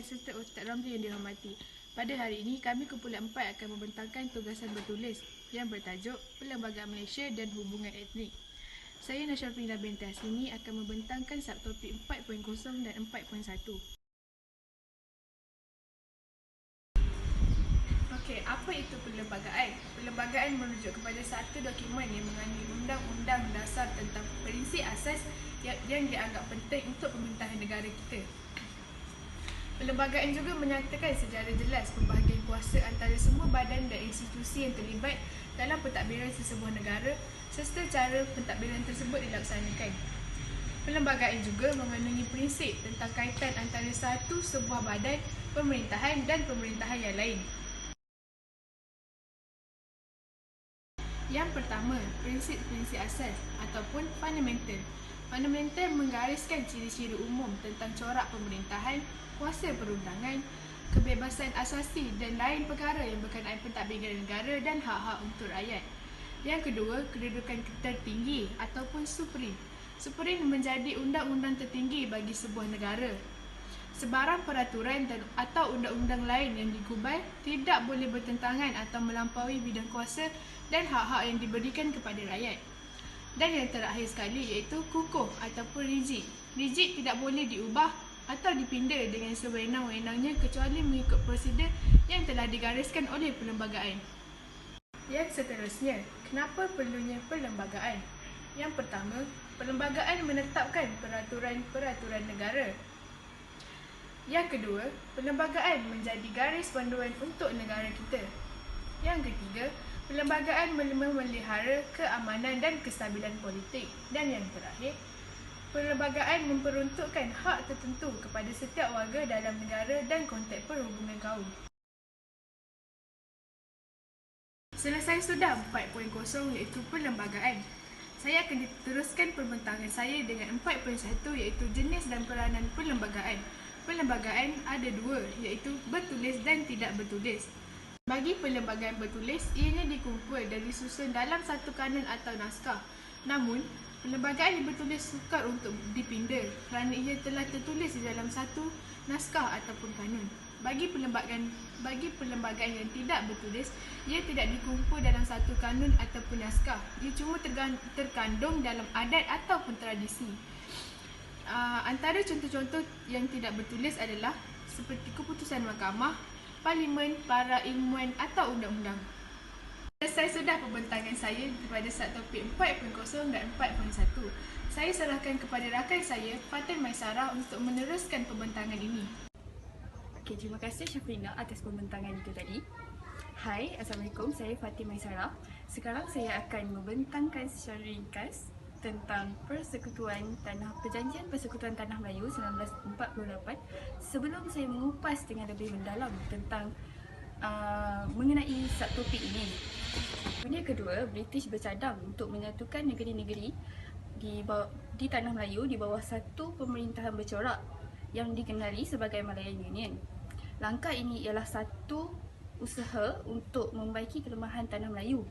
serta Ustaz Ramli yang dihormati. Pada hari ini, kami kumpulan 4 akan membentangkan tugasan bertulis yang bertajuk Perlembagaan Malaysia dan Hubungan Etnik. Saya Nasyafrina binti Haslimi akan membentangkan subtopik 4.0 dan 4.1. Okey, apa itu perlembagaan? Perlembagaan merujuk kepada satu dokumen yang mengandung undang-undang dasar tentang prinsip asas yang dianggap penting untuk pemerintahan negara kita. Perlembagaan juga menyatakan secara jelas pembahagian kuasa antara semua badan dan institusi yang terlibat dalam pentadbiran sesebuah negara serta cara pentadbiran tersebut dilaksanakan. Perlembagaan juga mengandungi prinsip tentang kaitan antara sebuah badan pemerintahan dan pemerintahan yang lain. Yang pertama, prinsip-prinsip asas ataupun fundamental. Fundamental menggariskan ciri-ciri umum tentang corak pemerintahan, kuasa perundangan, kebebasan asasi dan lain perkara yang berkenaan pentadbiran negara dan hak-hak untuk rakyat. Yang kedua, kedudukan tertinggi ataupun supreme. Supreme menjadi undang-undang tertinggi bagi sebuah negara. Sebarang peraturan atau undang-undang lain yang digubal tidak boleh bertentangan atau melampaui bidang kuasa dan hak-hak yang diberikan kepada rakyat. Dan yang terakhir sekali iaitu kukuh ataupun rigid. Rigid tidak boleh diubah atau dipinda dengan sewenang-wenangnya kecuali mengikut prosedur yang telah digariskan oleh perlembagaan. Yang seterusnya, kenapa perlunya perlembagaan? Yang pertama, perlembagaan menetapkan peraturan-peraturan negara. Yang kedua, perlembagaan menjadi garis panduan untuk negara kita. Yang ketiga, perlembagaan memelihara keamanan dan kestabilan politik. Dan yang terakhir, perlembagaan memperuntukkan hak tertentu kepada setiap warga dalam negara dan konteks perhubungan kaum. Selesai sudah 4.0 iaitu perlembagaan. Saya akan diteruskan pembentangan saya dengan 4.1 iaitu jenis dan peranan perlembagaan. Perlembagaan ada dua iaitu bertulis dan tidak bertulis. Bagi perlembagaan bertulis, ianya dikumpul dan disusun dalam satu kanun atau naskah. Namun, perlembagaan yang bertulis sukar untuk dipinda kerana ia telah tertulis di dalam satu naskah ataupun kanun. Bagi perlembagaan yang tidak bertulis, ia tidak dikumpul dalam satu kanun ataupun naskah. Ia cuma terkandung dalam adat ataupun tradisi. Antara contoh-contoh yang tidak bertulis adalah seperti keputusan mahkamah, parlimen, para ilmuwan atau undang-undang. Selesai sudah pembentangan saya kepada subtopik 4.0 dan 4.1. Saya serahkan kepada rakan saya, Fatin Maisarah untuk meneruskan pembentangan ini. Okey, terima kasih Syafrina atas pembentangan itu tadi. Hai, Assalamualaikum. Saya Fatin Maisarah. Sekarang saya akan membentangkan secara ringkas tentang Perjanjian Persekutuan Tanah Melayu 1948 sebelum saya mengupas dengan lebih mendalam tentang mengenai subtopik ini. Yang kedua, British bercadang untuk menyatukan negeri-negeri di Tanah Melayu di bawah satu pemerintahan bercorak yang dikenali sebagai Malayan Union. Langkah ini ialah satu usaha untuk membaiki kelemahan Tanah Melayu.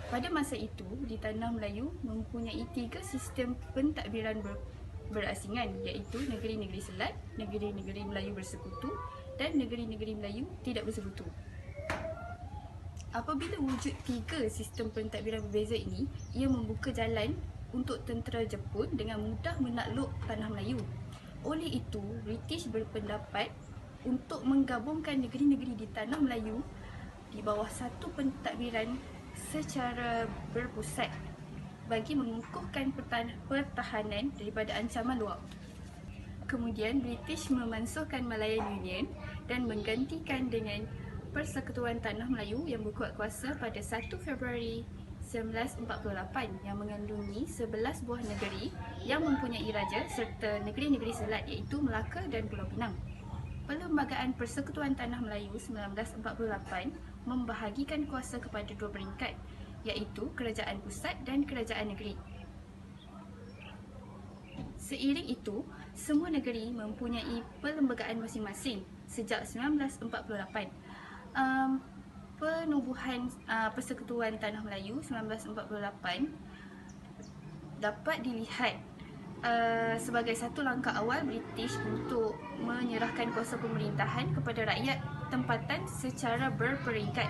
Pada masa itu, di Tanah Melayu mempunyai 3 sistem pentadbiran berasingan iaitu negeri-negeri Selat, negeri-negeri Melayu bersekutu dan negeri-negeri Melayu tidak bersekutu. Apabila wujud 3 sistem pentadbiran berbeza ini, ia membuka jalan untuk tentera Jepun dengan mudah menakluk Tanah Melayu. Oleh itu, British berpendapat untuk menggabungkan negeri-negeri di Tanah Melayu di bawah satu pentadbiran secara berpusat bagi mengukuhkan pertahanan daripada ancaman luar. Kemudian British memansuhkan Malayan Union dan menggantikan dengan Persekutuan Tanah Melayu yang berkuat kuasa pada 1 Februari 1948 yang mengandungi 11 buah negeri yang mempunyai raja serta negeri-negeri selat iaitu Melaka dan Pulau Pinang. Perlembagaan Persekutuan Tanah Melayu 1948 membahagikan kuasa kepada 2 peringkat iaitu Kerajaan Pusat dan Kerajaan Negeri. Seiring itu, semua negeri mempunyai perlembagaan masing-masing sejak 1948. Penubuhan Persekutuan Tanah Melayu 1948 dapat dilihat sebagai satu langkah awal British untuk menyerahkan kuasa pemerintahan kepada rakyat tempatan secara berperingkat.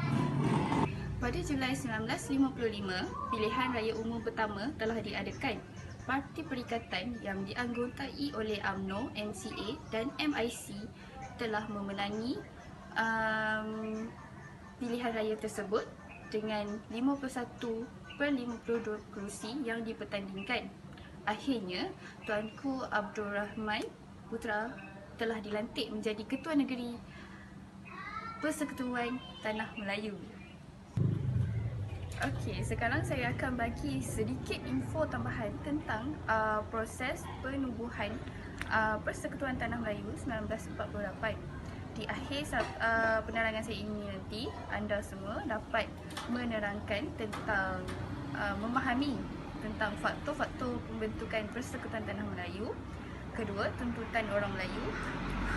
Pada Julai 1955, pilihan raya umum pertama telah diadakan. Parti Perikatan yang dianggotai oleh UMNO, MCA dan MIC telah memenangi pilihan raya tersebut dengan 51/52 kerusi yang dipertandingkan. Akhirnya, Tuanku Abdul Rahman Putra telah dilantik menjadi Ketua Negeri Persekutuan Tanah Melayu. Okey, sekarang saya akan bagi sedikit info tambahan tentang proses penubuhan Persekutuan Tanah Melayu 1948. Di akhir penerangan saya ini nanti, anda semua dapat menerangkan tentang memahami tentang faktor-faktor pembentukan Persekutuan Tanah Melayu. Kedua, tuntutan orang Melayu.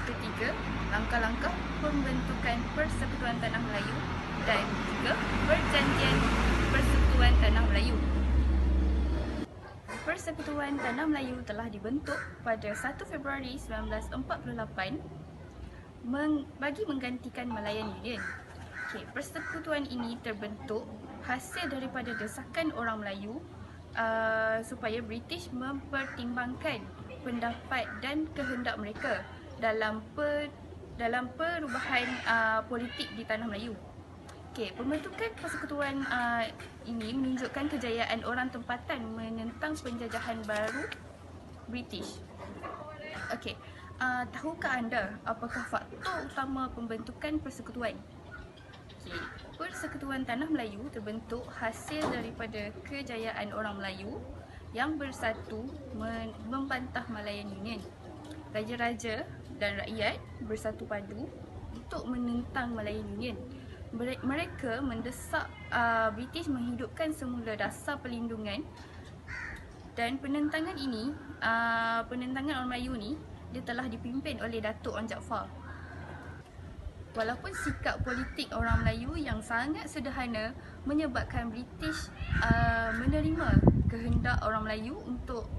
Ketiga, langkah-langkah pembentukan Persekutuan Tanah Melayu. Dan juga Perjanjian Persekutuan Tanah Melayu. Persekutuan Tanah Melayu telah dibentuk pada 1 Februari 1948 bagi menggantikan Malayan Union. Persekutuan ini terbentuk hasil daripada desakan orang Melayu supaya British mempertimbangkan pendapat dan kehendak mereka dalam perubahan politik di Tanah Melayu. Pembentukan persekutuan ini menunjukkan kejayaan orang tempatan menentang penjajahan baru British. Tahukah anda apakah faktor utama pembentukan persekutuan? Persekutuan Tanah Melayu terbentuk hasil daripada kejayaan orang Melayu yang bersatu membantah Malayan Union. Raja-raja dan rakyat bersatu padu untuk menentang Malayan Union. Mereka mendesak British menghidupkan semula dasar perlindungan, dan penentangan orang Melayu ni dia telah dipimpin oleh Datuk Wan Jaafar. Walaupun sikap politik orang Melayu yang sangat sederhana menyebabkan British menerima kehendak orang Melayu untuk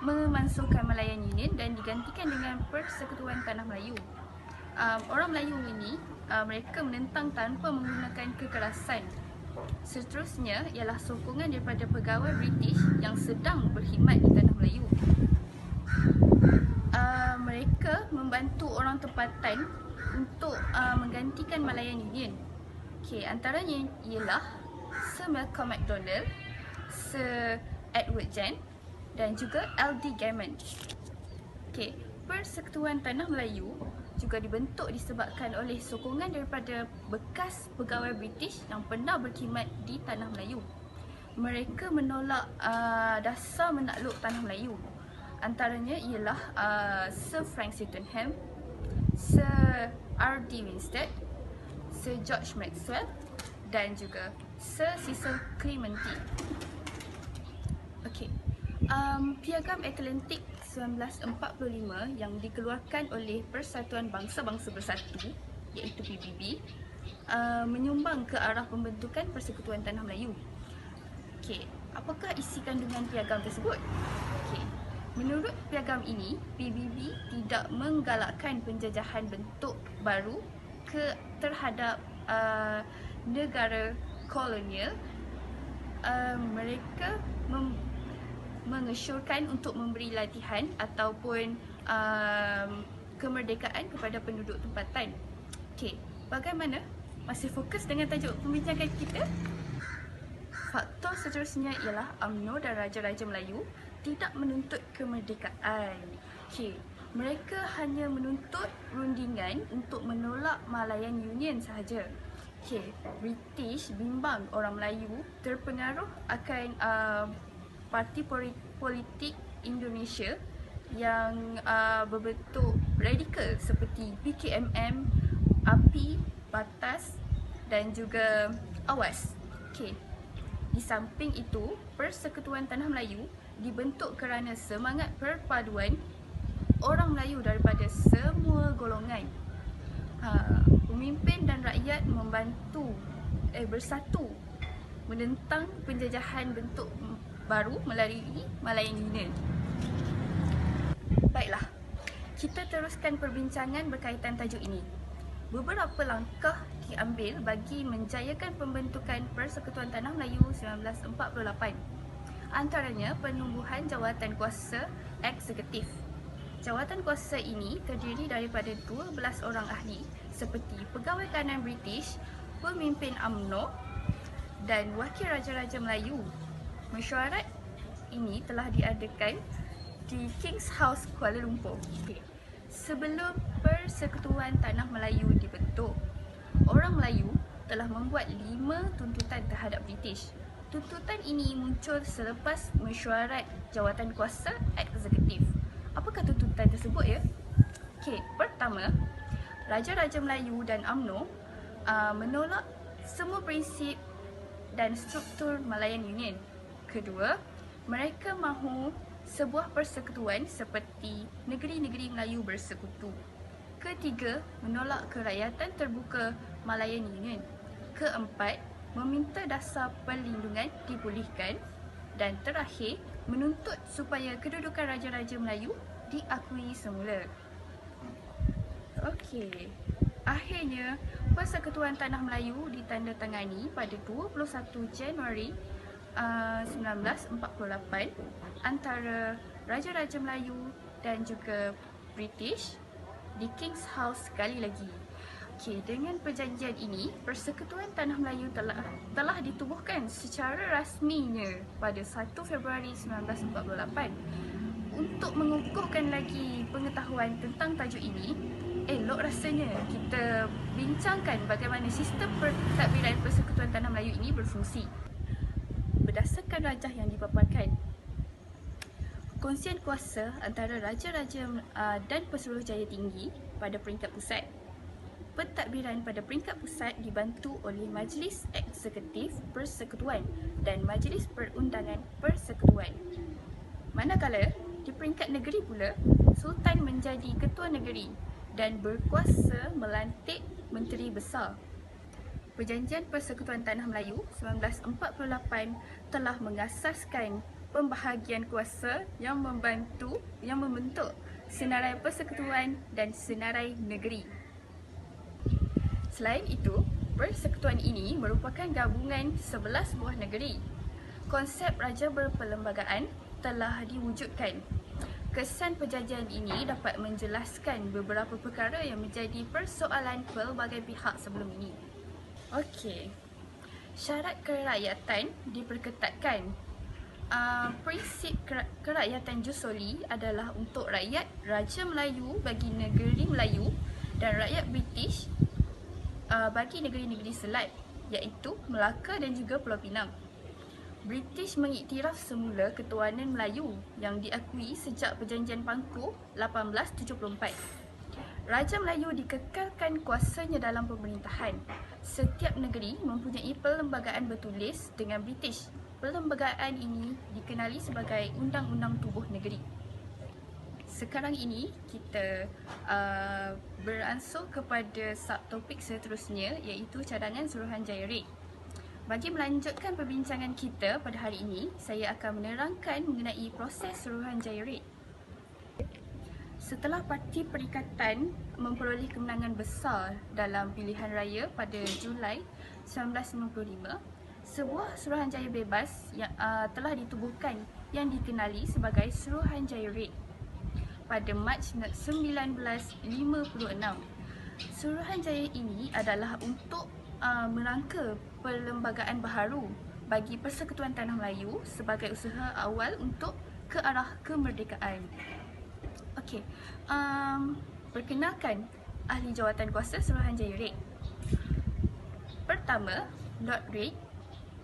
memansuhkan Malayan Union dan digantikan dengan Persekutuan Tanah Melayu. Orang Melayu ini mereka menentang tanpa menggunakan kekerasan. Seterusnya ialah sokongan daripada pegawai British yang sedang berkhidmat di Tanah Melayu. Mereka membantu orang tempatan untuk menggantikan Malayan Union. Antaranya ialah Sir Malcolm MacDonald, Sir Edward Gen dan juga L.D. Gammon. Persekutuan Tanah Melayu juga dibentuk disebabkan oleh sokongan daripada bekas pegawai British yang pernah berkhidmat di Tanah Melayu. Mereka menolak dasar menakluk Tanah Melayu. Antaranya ialah Sir Frank Sydenham, Sir R.D. Winstead, Sir George Maxwell dan juga Sir Cecil Clementi. Piagam Atlantik 1945 yang dikeluarkan oleh Persatuan Bangsa-Bangsa Bersatu iaitu PBB menyumbang ke arah pembentukan Persekutuan Tanah Melayu. Apakah isi kandungan piagam tersebut? Menurut piagam ini, PBB tidak menggalakkan penjajahan bentuk baru terhadap negara kolonial. Mereka mengesyorkan untuk memberi latihan ataupun kemerdekaan kepada penduduk tempatan. Bagaimana? Masih fokus dengan tajuk pembincangan kita? Faktor seterusnya ialah UMNO dan Raja-Raja Melayu tidak menuntut kemerdekaan. Mereka hanya menuntut rundingan untuk menolak Malayan Union sahaja. British bimbang orang Melayu terpengaruh akan parti politik Indonesia yang berbentuk radikal seperti PKMM, API, Batas dan juga AWAS. Di samping itu, Persekutuan Tanah Melayu dibentuk kerana semangat perpaduan orang Melayu daripada semua golongan. Pemimpin dan rakyat membantu bersatu menentang penjajahan bentuk baru melalui Malayan Union. Baiklah, kita teruskan perbincangan berkaitan tajuk ini. Beberapa langkah diambil bagi menjayakan pembentukan Persekutuan Tanah Melayu 1948. Antaranya penumbuhan jawatan kuasa eksekutif. Jawatan kuasa ini terdiri daripada 12 orang ahli seperti pegawai kanan British, pemimpin UMNO dan wakil Raja-Raja Melayu. Mesyuarat ini telah diadakan di King's House, Kuala Lumpur. Sebelum Persekutuan Tanah Melayu dibentuk, orang Melayu telah membuat 5 tuntutan terhadap British. Tuntutan ini muncul selepas mesyuarat jawatan kuasa eksekutif. Apakah tuntutan tersebut ya? Pertama, Raja-Raja Melayu dan UMNO menolak semua prinsip dan struktur Malayan Union. Kedua, mereka mahu sebuah persekutuan seperti negeri-negeri Melayu bersekutu. Ketiga, menolak kerakyatan terbuka Malayan Union. Keempat, meminta dasar perlindungan dipulihkan. Dan terakhir, menuntut supaya kedudukan Raja-Raja Melayu diakui semula. Akhirnya, Persekutuan Tanah Melayu ditandatangani pada 21 Januari 1948 antara Raja-Raja Melayu dan juga British di King's House sekali lagi. Dengan perjanjian ini, Persekutuan Tanah Melayu telah ditubuhkan secara rasminya pada 1 Februari 1948. Untuk mengukuhkan lagi pengetahuan tentang tajuk ini, elok rasanya kita bincangkan bagaimana sistem pentadbiran Persekutuan Tanah Melayu ini berfungsi. Berdasarkan rajah yang dipaparkan, kongsian kuasa antara Raja-Raja dan Pesuruhjaya Tinggi pada peringkat pusat. Pentadbiran pada peringkat pusat dibantu oleh Majlis Eksekutif Persekutuan dan Majlis Perundangan Persekutuan. Manakala di peringkat negeri pula, Sultan menjadi ketua negeri dan berkuasa melantik Menteri Besar. Perjanjian Persekutuan Tanah Melayu 1948 telah mengasaskan pembahagian kuasa yang membentuk senarai persekutuan dan senarai negeri. Selain itu, persekutuan ini merupakan gabungan 11 buah negeri. Konsep raja berperlembagaan telah diwujudkan. Kesan perjanjian ini dapat menjelaskan beberapa perkara yang menjadi persoalan pelbagai pihak sebelum ini. Syarat kerakyatan diperketatkan. Prinsip kerakyatan Jusoli adalah untuk rakyat Raja Melayu bagi negeri Melayu dan rakyat British bagi negeri-negeri selat, iaitu Melaka dan juga Pulau Pinang. British mengiktiraf semula ketuanan Melayu yang diakui sejak Perjanjian Pangku 1874. Raja Melayu dikekalkan kuasanya dalam pemerintahan. Setiap negeri mempunyai perlembagaan bertulis dengan British. Perlembagaan ini dikenali sebagai Undang-Undang Tubuh Negeri. Sekarang ini kita beransur kepada subtopik seterusnya, iaitu cadangan Suruhanjaya Red. Bagi melanjutkan perbincangan kita pada hari ini, saya akan menerangkan mengenai proses Suruhanjaya Red. Setelah Parti Perikatan memperoleh kemenangan besar dalam pilihan raya pada Julai 1995, sebuah Suruhanjaya bebas yang telah ditubuhkan yang dikenali sebagai Suruhanjaya Red pada Mac 1956. Suruhanjaya ini adalah untuk merangka perlembagaan baharu bagi Persekutuan Tanah Melayu sebagai usaha awal untuk ke arah kemerdekaan. Perkenalkan ahli jawatan kuasa Suruhanjaya Red. Pertama, Lord Reid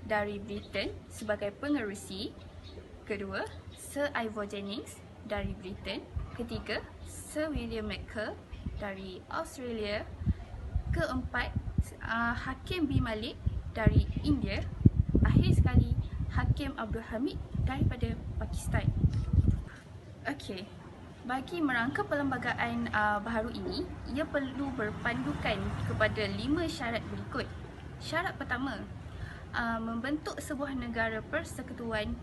dari Britain sebagai pengerusi. Kedua, Sir Ivor Jennings dari Britain. Ketiga, Sir William McKerr dari Australia. Keempat, Hakim B. Malik dari India. Akhir sekali, Hakim Abdul Hamid daripada Pakistan. Bagi merangka perlembagaan baharu ini, ia perlu berpandukan kepada 5 syarat berikut. Syarat pertama, membentuk sebuah negara persekutuan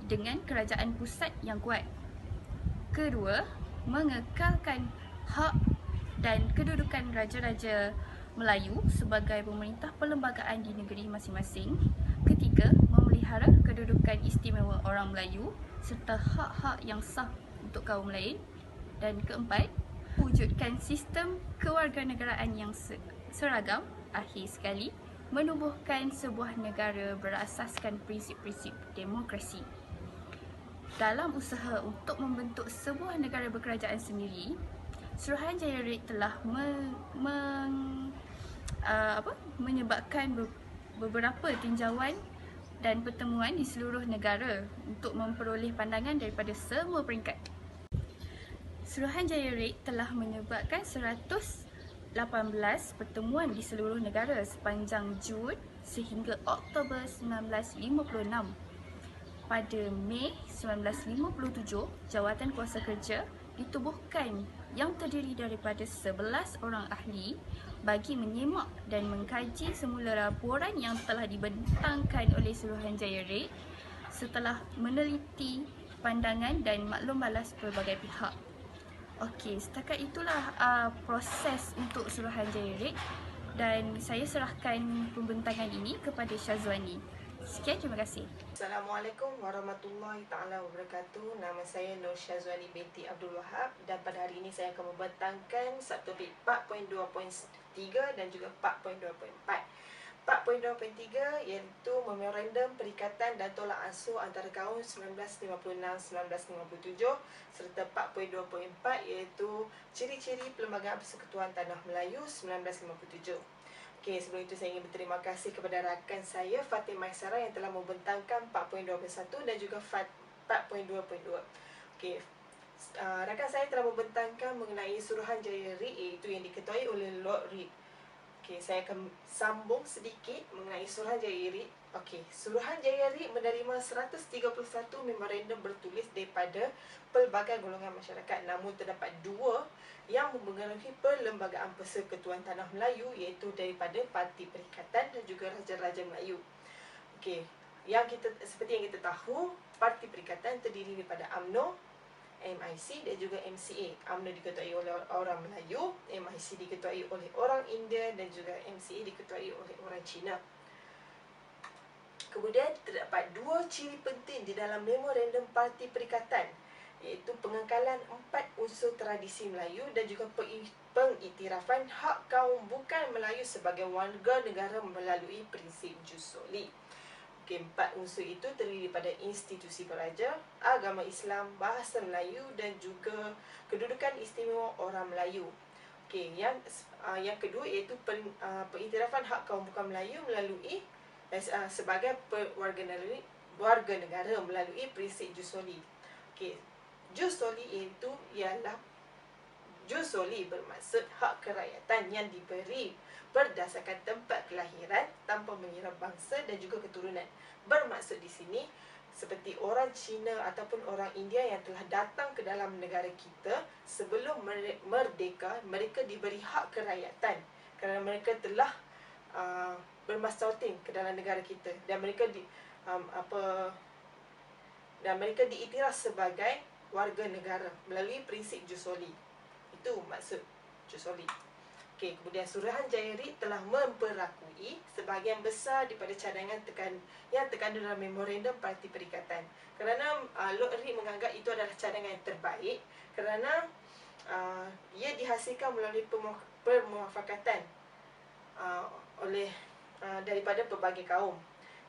dengan kerajaan pusat yang kuat. Kedua, mengekalkan hak dan kedudukan raja-raja Melayu sebagai pemerintah perlembagaan di negeri masing-masing. Ketiga, memelihara kedudukan istimewa orang Melayu serta hak-hak yang sah untuk kaum lain. Dan keempat, wujudkan sistem kewarganegaraan yang seragam. Akhir sekali, menubuhkan sebuah negara berasaskan prinsip-prinsip demokrasi. Dalam usaha untuk membentuk sebuah negara berkerajaan sendiri, Suruhanjaya Red telah menyebabkan beberapa tinjauan dan pertemuan di seluruh negara untuk memperoleh pandangan daripada semua peringkat. Suruhanjaya Red telah menyebabkan 118 pertemuan di seluruh negara sepanjang Jun sehingga Oktober 1956. Pada Mei 1957, Jawatan Kuasa Kerja ditubuhkan yang terdiri daripada 11 orang ahli bagi menyemak dan mengkaji semula laporan yang telah dibentangkan oleh Suruhanjaya Red setelah meneliti pandangan dan maklum balas pelbagai pihak. Okey, setakat itulah proses untuk Suruhanjaya Red dan saya serahkan pembentangan ini kepada Syazwani. Sekian, terima kasih. Assalamualaikum warahmatullahi taala wabarakatuh. Nama saya Nur Syazwani binti Abdul Wahab dan pada hari ini saya akan membentangkan subtopik 4.2.3 dan juga 4.2.4. 4.2.3 iaitu Memorandum Perikatan dan Tolak Ansur antara kaum 1956-1957 serta 4.2.4 iaitu Ciri-ciri Perlembagaan Persekutuan Tanah Melayu 1957. Okey, sebelum itu saya ingin berterima kasih kepada rakan saya Fatimah Sarah yang telah membentangkan 4.2.1 dan juga 4.2.2. Okey, rakan saya telah membentangkan mengenai Suruhanjaya Red iaitu yang diketuai oleh Lord Reed. Okey, saya akan sambung sedikit mengenai Suruhanjaya Red. Okey, Suruhanjaya Red menerima 131 memorandum bertulis daripada pelbagai golongan masyarakat, namun terdapat dua yang mempengaruhi Perlembagaan Persekutuan Tanah Melayu iaitu daripada Parti Perikatan dan juga Raja-Raja Melayu. Okey, seperti yang kita tahu, Parti Perikatan terdiri daripada UMNO, MIC dan juga MCA. UMNO diketuai oleh orang Melayu, MIC diketuai oleh orang India dan juga MCA diketuai oleh orang Cina. Kemudian terdapat dua ciri penting di dalam memorandum Parti Perikatan iaitu pengekalan 4 unsur tradisi Melayu dan juga pengiktirafan hak kaum bukan Melayu sebagai warga negara melalui prinsip jus soli. Okey, 4 unsur itu terdiri daripada institusi beraja, agama Islam, bahasa Melayu dan juga kedudukan istimewa orang Melayu. Okey, yang kedua iaitu pengiktirafan hak kaum bukan Melayu melalui sebagai warga negara melalui prinsip jus soli. Okey, jus soli bermaksud hak kerakyatan yang diberi berdasarkan tempat kelahiran tanpa mengira bangsa dan juga keturunan. Bermaksud di sini seperti orang Cina ataupun orang India yang telah datang ke dalam negara kita sebelum merdeka, mereka diberi hak kerakyatan kerana mereka telah bermasauting ke dalam negara kita dan mereka diiktiraf sebagai warga negara melalui prinsip jus soli. Itu maksud jus soli. Okey, kemudian Suruhanjaya Red telah memperakui sebahagian besar daripada cadangan yang terkandung dalam memorandum Parti Perikatan. Kerana Lord Reed menganggap itu adalah cadangan yang terbaik kerana ia dihasilkan melalui permuafakatan daripada pelbagai kaum.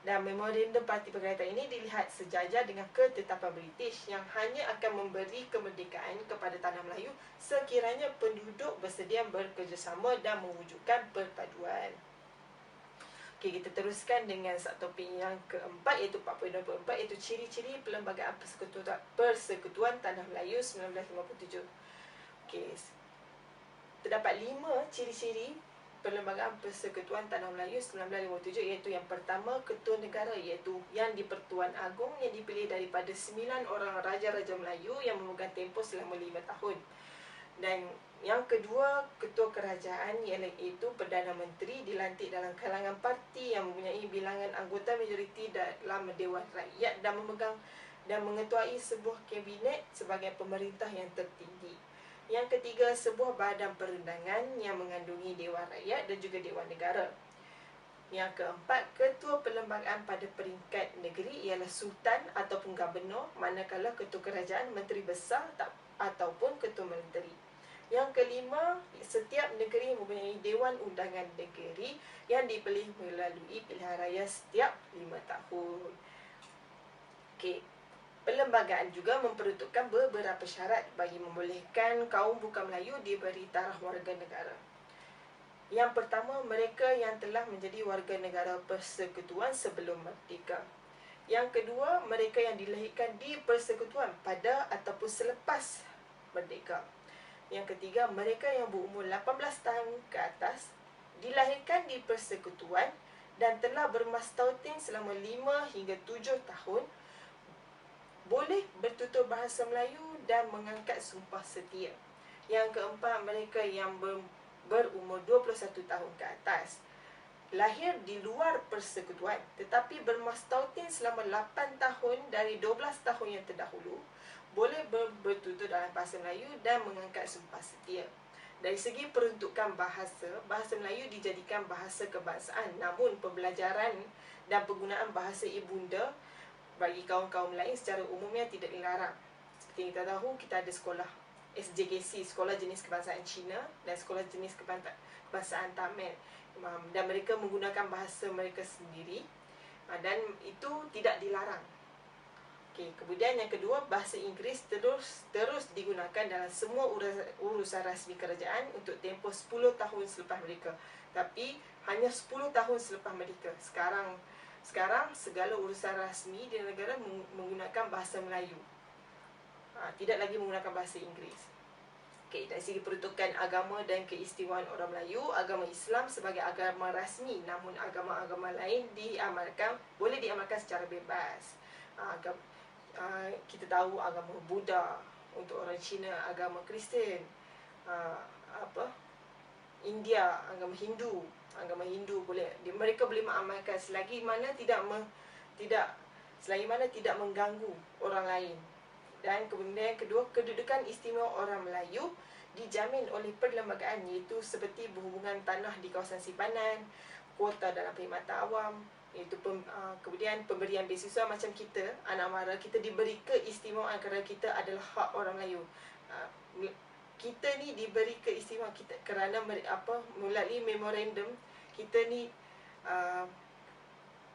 Dan memorandum Parti Perikatan ini dilihat sejajar dengan ketetapan British yang hanya akan memberi kemerdekaan kepada Tanah Melayu sekiranya penduduk bersedia bekerjasama dan mewujudkan perpaduan. Okey, kita teruskan dengan subtopik yang keempat iaitu 4.2.4 iaitu ciri-ciri Perlembagaan Persekutuan Tanah Melayu 1957. Okey, terdapat 5 ciri-ciri Perlembagaan Persekutuan Tanah Melayu 1957 iaitu yang pertama, Ketua Negara iaitu yang di-Pertuan Agong yang dipilih daripada 9 orang Raja-Raja Melayu yang memegang tempoh selama 5 tahun. Dan yang kedua, Ketua Kerajaan iaitu Perdana Menteri dilantik dalam kalangan parti yang mempunyai bilangan anggota majoriti dalam Dewan Rakyat dan memegang dan mengetuai sebuah kabinet sebagai pemerintah yang tertinggi. Yang ketiga, sebuah badan perundangan yang mengandungi Dewan Rakyat dan juga Dewan Negara. Yang keempat, ketua perlembagaan pada peringkat negeri ialah Sultan ataupun Gubernur, manakala ketua kerajaan Menteri Besar ataupun ketua menteri. Yang kelima, setiap negeri mempunyai Dewan Undangan Negeri yang dipilih melalui pilihan raya setiap 5 tahun. Okey. Perlembagaan juga memperuntukkan beberapa syarat bagi membolehkan kaum bukan Melayu diberi taraf warga negara. Yang pertama, mereka yang telah menjadi warga negara persekutuan sebelum merdeka. Yang kedua, mereka yang dilahirkan di persekutuan pada ataupun selepas merdeka. Yang ketiga, mereka yang berumur 18 tahun ke atas, dilahirkan di persekutuan dan telah bermastautin selama 5 hingga 7 tahun, boleh bertutur bahasa Melayu dan mengangkat sumpah setia. Yang keempat, mereka yang berumur 21 tahun ke atas, lahir di luar persekutuan tetapi bermastautin selama 8 tahun dari 12 tahun yang terdahulu, boleh bertutur dalam bahasa Melayu dan mengangkat sumpah setia. Dari segi peruntukan bahasa Melayu dijadikan bahasa kebangsaan, namun pembelajaran dan penggunaan bahasa ibunda bagi kaum-kaum lain secara umumnya tidak dilarang. Seperti kita tahu, kita ada sekolah SJKC, Sekolah Jenis Kebangsaan Cina, dan Sekolah Jenis Kebangsaan Tamil, dan mereka menggunakan bahasa mereka sendiri, dan itu tidak dilarang. Okey, kemudian yang kedua, bahasa Inggeris terus digunakan dalam semua urusan rasmi kerajaan untuk tempoh 10 tahun selepas merdeka. Tapi hanya 10 tahun selepas merdeka. Sekarang segala urusan rasmi di negara menggunakan bahasa Melayu. Tidak lagi menggunakan bahasa Inggeris. Okey, dari segi peruntukan agama dan keistimewaan orang Melayu, agama Islam sebagai agama rasmi, namun agama-agama lain boleh diamalkan secara bebas. Kita tahu agama Buddha untuk orang Cina, agama Kristian, India, agama Hindu boleh, mereka boleh mengamalkan selagi mana tidak mengganggu orang lain. Dan kemudian yang kedua, kedudukan istimewa orang Melayu dijamin oleh perlembagaan, iaitu seperti berhubungan tanah di kawasan simpanan, kuota dalam perkhidmatan awam, iaitu kemudian pemberian beasiswa macam kita, anak mara, kita diberi keistimewaan kerana kita adalah hak orang Melayu. Kita ni diberi keistimewaan kita kerana melalui memorandum kita ni,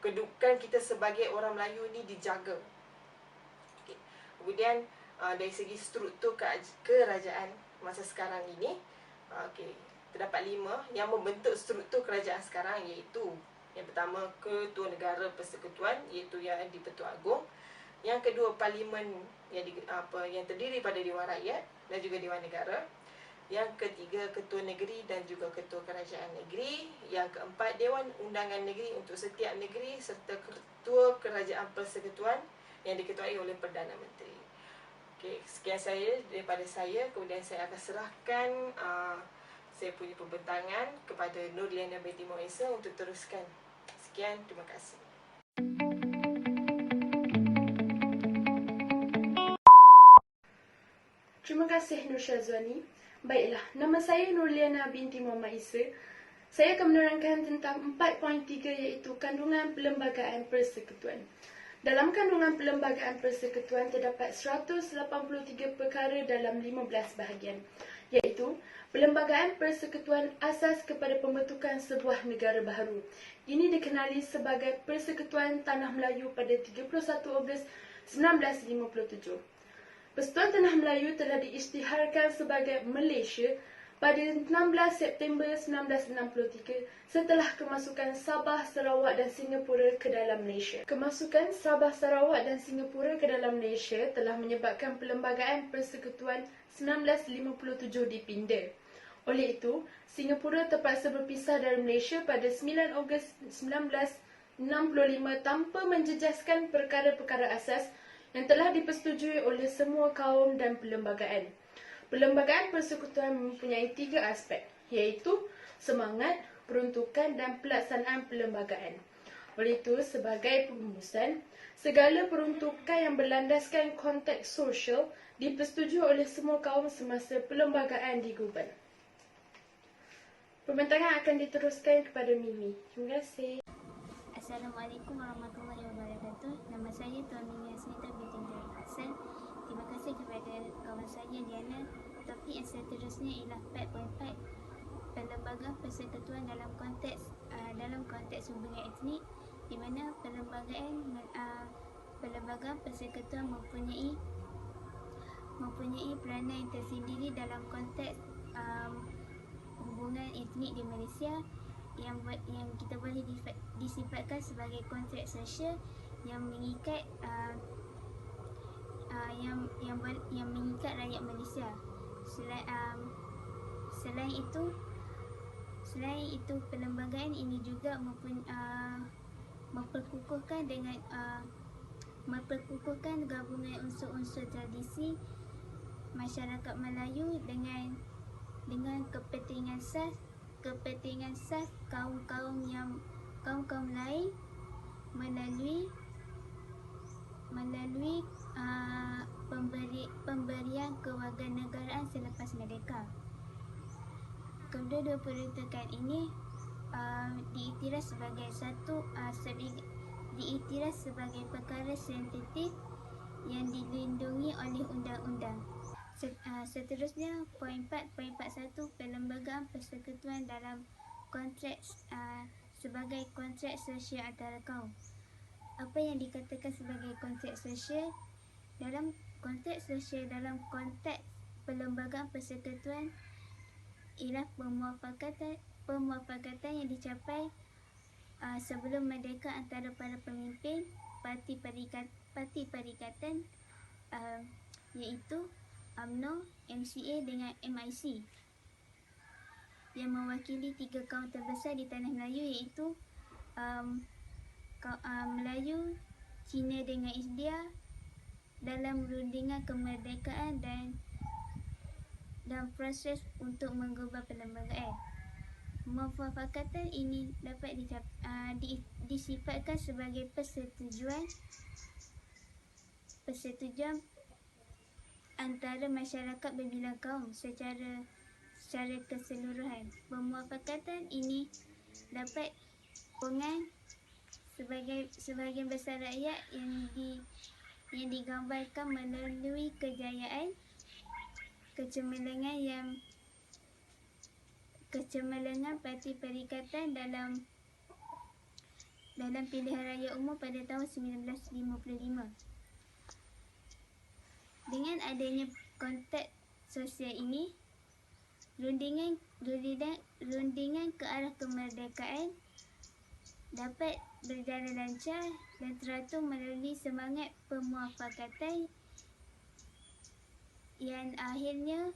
kedudukan kita sebagai orang Melayu ni dijaga. Okay. Kemudian dari segi struktur kerajaan masa sekarang ini, terdapat 5 yang membentuk struktur kerajaan sekarang, iaitu yang pertama, Ketua Negara Persekutuan, iaitu yang di-Pertua Agong. Yang kedua, Parlimen yang terdiri pada Dewan Rakyat dan juga Dewan Negara. Yang ketiga, Ketua Negeri dan juga Ketua Kerajaan Negeri. Yang keempat, Dewan Undangan Negeri untuk setiap negeri serta Ketua Kerajaan Persekutuan yang diketuai oleh Perdana Menteri. Okey, sekian daripada saya. Kemudian saya akan serahkan saya punya pembentangan kepada Nurliana binti Moisa untuk teruskan. Sekian, terima kasih. Terima kasih Nur Syazwani. Baiklah, nama saya Nurliana binti Muhammad Isa. Saya akan menerangkan tentang 4.3, iaitu kandungan perlembagaan persekutuan. Dalam kandungan perlembagaan persekutuan terdapat 183 perkara dalam 15 bahagian, iaitu perlembagaan persekutuan asas kepada pembentukan sebuah negara baharu. Ini dikenali sebagai Persekutuan Tanah Melayu pada 31 Ogos 1957. Persekutuan Tanah Melayu telah diisytiharkan sebagai Malaysia pada 16 September 1963 setelah kemasukan Sabah, Sarawak dan Singapura ke dalam Malaysia. Kemasukan Sabah, Sarawak dan Singapura ke dalam Malaysia telah menyebabkan Perlembagaan Persekutuan 1957 dipinda. Oleh itu, Singapura terpaksa berpisah dari Malaysia pada 9 Ogos 1965 tanpa menjejaskan perkara-perkara asas yang telah dipersetujui oleh semua kaum dan perlembagaan. Perlembagaan persekutuan mempunyai 3 aspek, iaitu semangat, peruntukan dan pelaksanaan perlembagaan. Oleh itu, sebagai perumusan, segala peruntukan yang berlandaskan konteks sosial dipersetujui oleh semua kaum semasa perlembagaan di Guban. Pembintangan akan diteruskan kepada Mimi. Terima kasih. Assalamualaikum warahmatullahi wabarakatuh. Nama saya Tuan Mimi Asmita binti Hassan. Terima kasih kepada kawan saya Diana. Topik yang seterusnya ialah 4.4 Perlembagaan Persekutuan dalam konteks hubungan etnik, di mana perlembagaan persekutuan mempunyai peranan yang tersendiri dalam konteks hubungan etnik di Malaysia yang kita boleh disifatkan sebagai konteks sosial yang mengikat yang mengikat rakyat Malaysia. Selain itu, perlembagaan ini juga memperkukuhkan gabungan unsur-unsur tradisi masyarakat Melayu dengan kepentingan sas kaum-kaum lain melalui pemberian kewarganegaraan selepas merdeka. Kedua-dua peruntukan ini diiktiraf sebagai perkara sensitif yang dilindungi oleh undang-undang. Seterusnya, poin 4.41 Perlembagaan Persekutuan dalam konteks sebagai konteks sosial antara kaum. Apa yang dikatakan sebagai konteks sosial? Dalam konteks sosial dalam konteks Perlembagaan Persekutuan ialah pemufakatan yang dicapai sebelum merdeka antara para pemimpin parti perikatan iaitu UMNO, MCA dengan MIC yang mewakili 3 kaum terbesar di tanah Melayu iaitu Melayu, Cina dengan India dalam rundingan kemerdekaan dan proses untuk mengubah perlembagaan. Mufakatan ini dapat disifatkan sebagai persetujuan antara masyarakat berbilang kaum secara keseluruhan. Pemufakatan ini dapat sebagian besar rakyat yang digambarkan melalui kejayaan, kecemerlangan parti perikatan dalam pilihan raya umum pada tahun 1955. Dengan adanya konteks sosial ini, rundingan ke arah kemerdekaan dapat berjalan lancar dan teratur melalui semangat pemufakatan yang akhirnya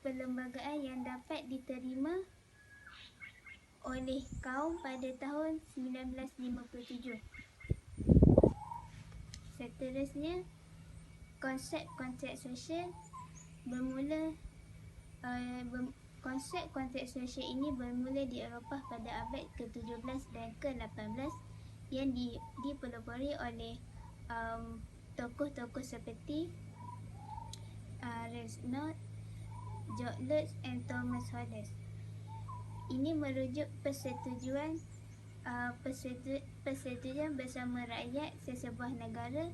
perlembagaan yang dapat diterima oleh kaum pada tahun 1957. Seterusnya, konsep sosial ini bermula di Eropah pada abad ke-17 dan ke-18 yang dipelopori oleh tokoh-tokoh seperti Reznor, George Lutz dan Thomas Hoddes. Ini merujuk persetujuan bersama rakyat sesebuah negara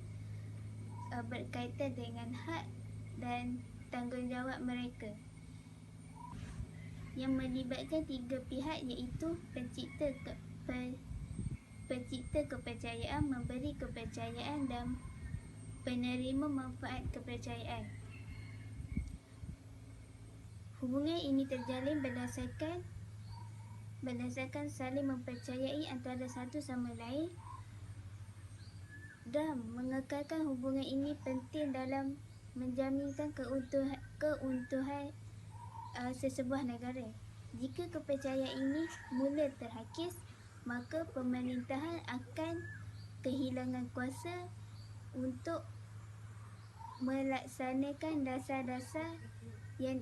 berkaitan dengan hak dan tanggungjawab mereka yang melibatkan 3 pihak iaitu pencipta kepercayaan, memberi kepercayaan dan penerima manfaat kepercayaan. Hubungan ini terjalin berdasarkan saling mempercayai antara satu sama lain, dan mengekalkan hubungan ini penting dalam menjaminkan keutuhan sesebuah negara. Jika kepercayaan ini mula terhakis, maka pemerintahan akan kehilangan kuasa untuk melaksanakan dasar-dasar yang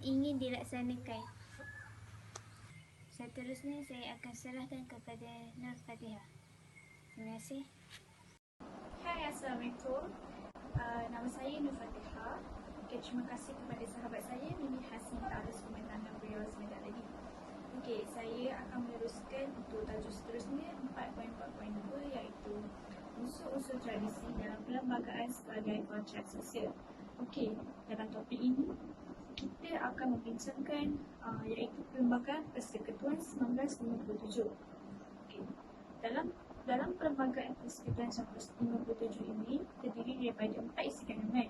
ingin dilaksanakan. Seterusnya saya akan serahkan kepada Nur Fatihah. Terima kasih. Hai, Assalamualaikum. Nama saya Nur Fatihah. Okay, terima kasih kepada sahabat saya Mimi Hasni atas komentar beliau sebentar tadi. Okey, saya akan meneruskan untuk tajuk seterusnya 4.4.2 iaitu unsur-unsur tradisi dalam perlembagaan sebagai kontrak sosial. Okey, dalam topik ini kita akan membincangkan iaitu Perlembagaan Persekutuan 1957. Okey, dalam Perlembagaan Persekutuan 1957 ini terdiri daripada 4 isi kandungan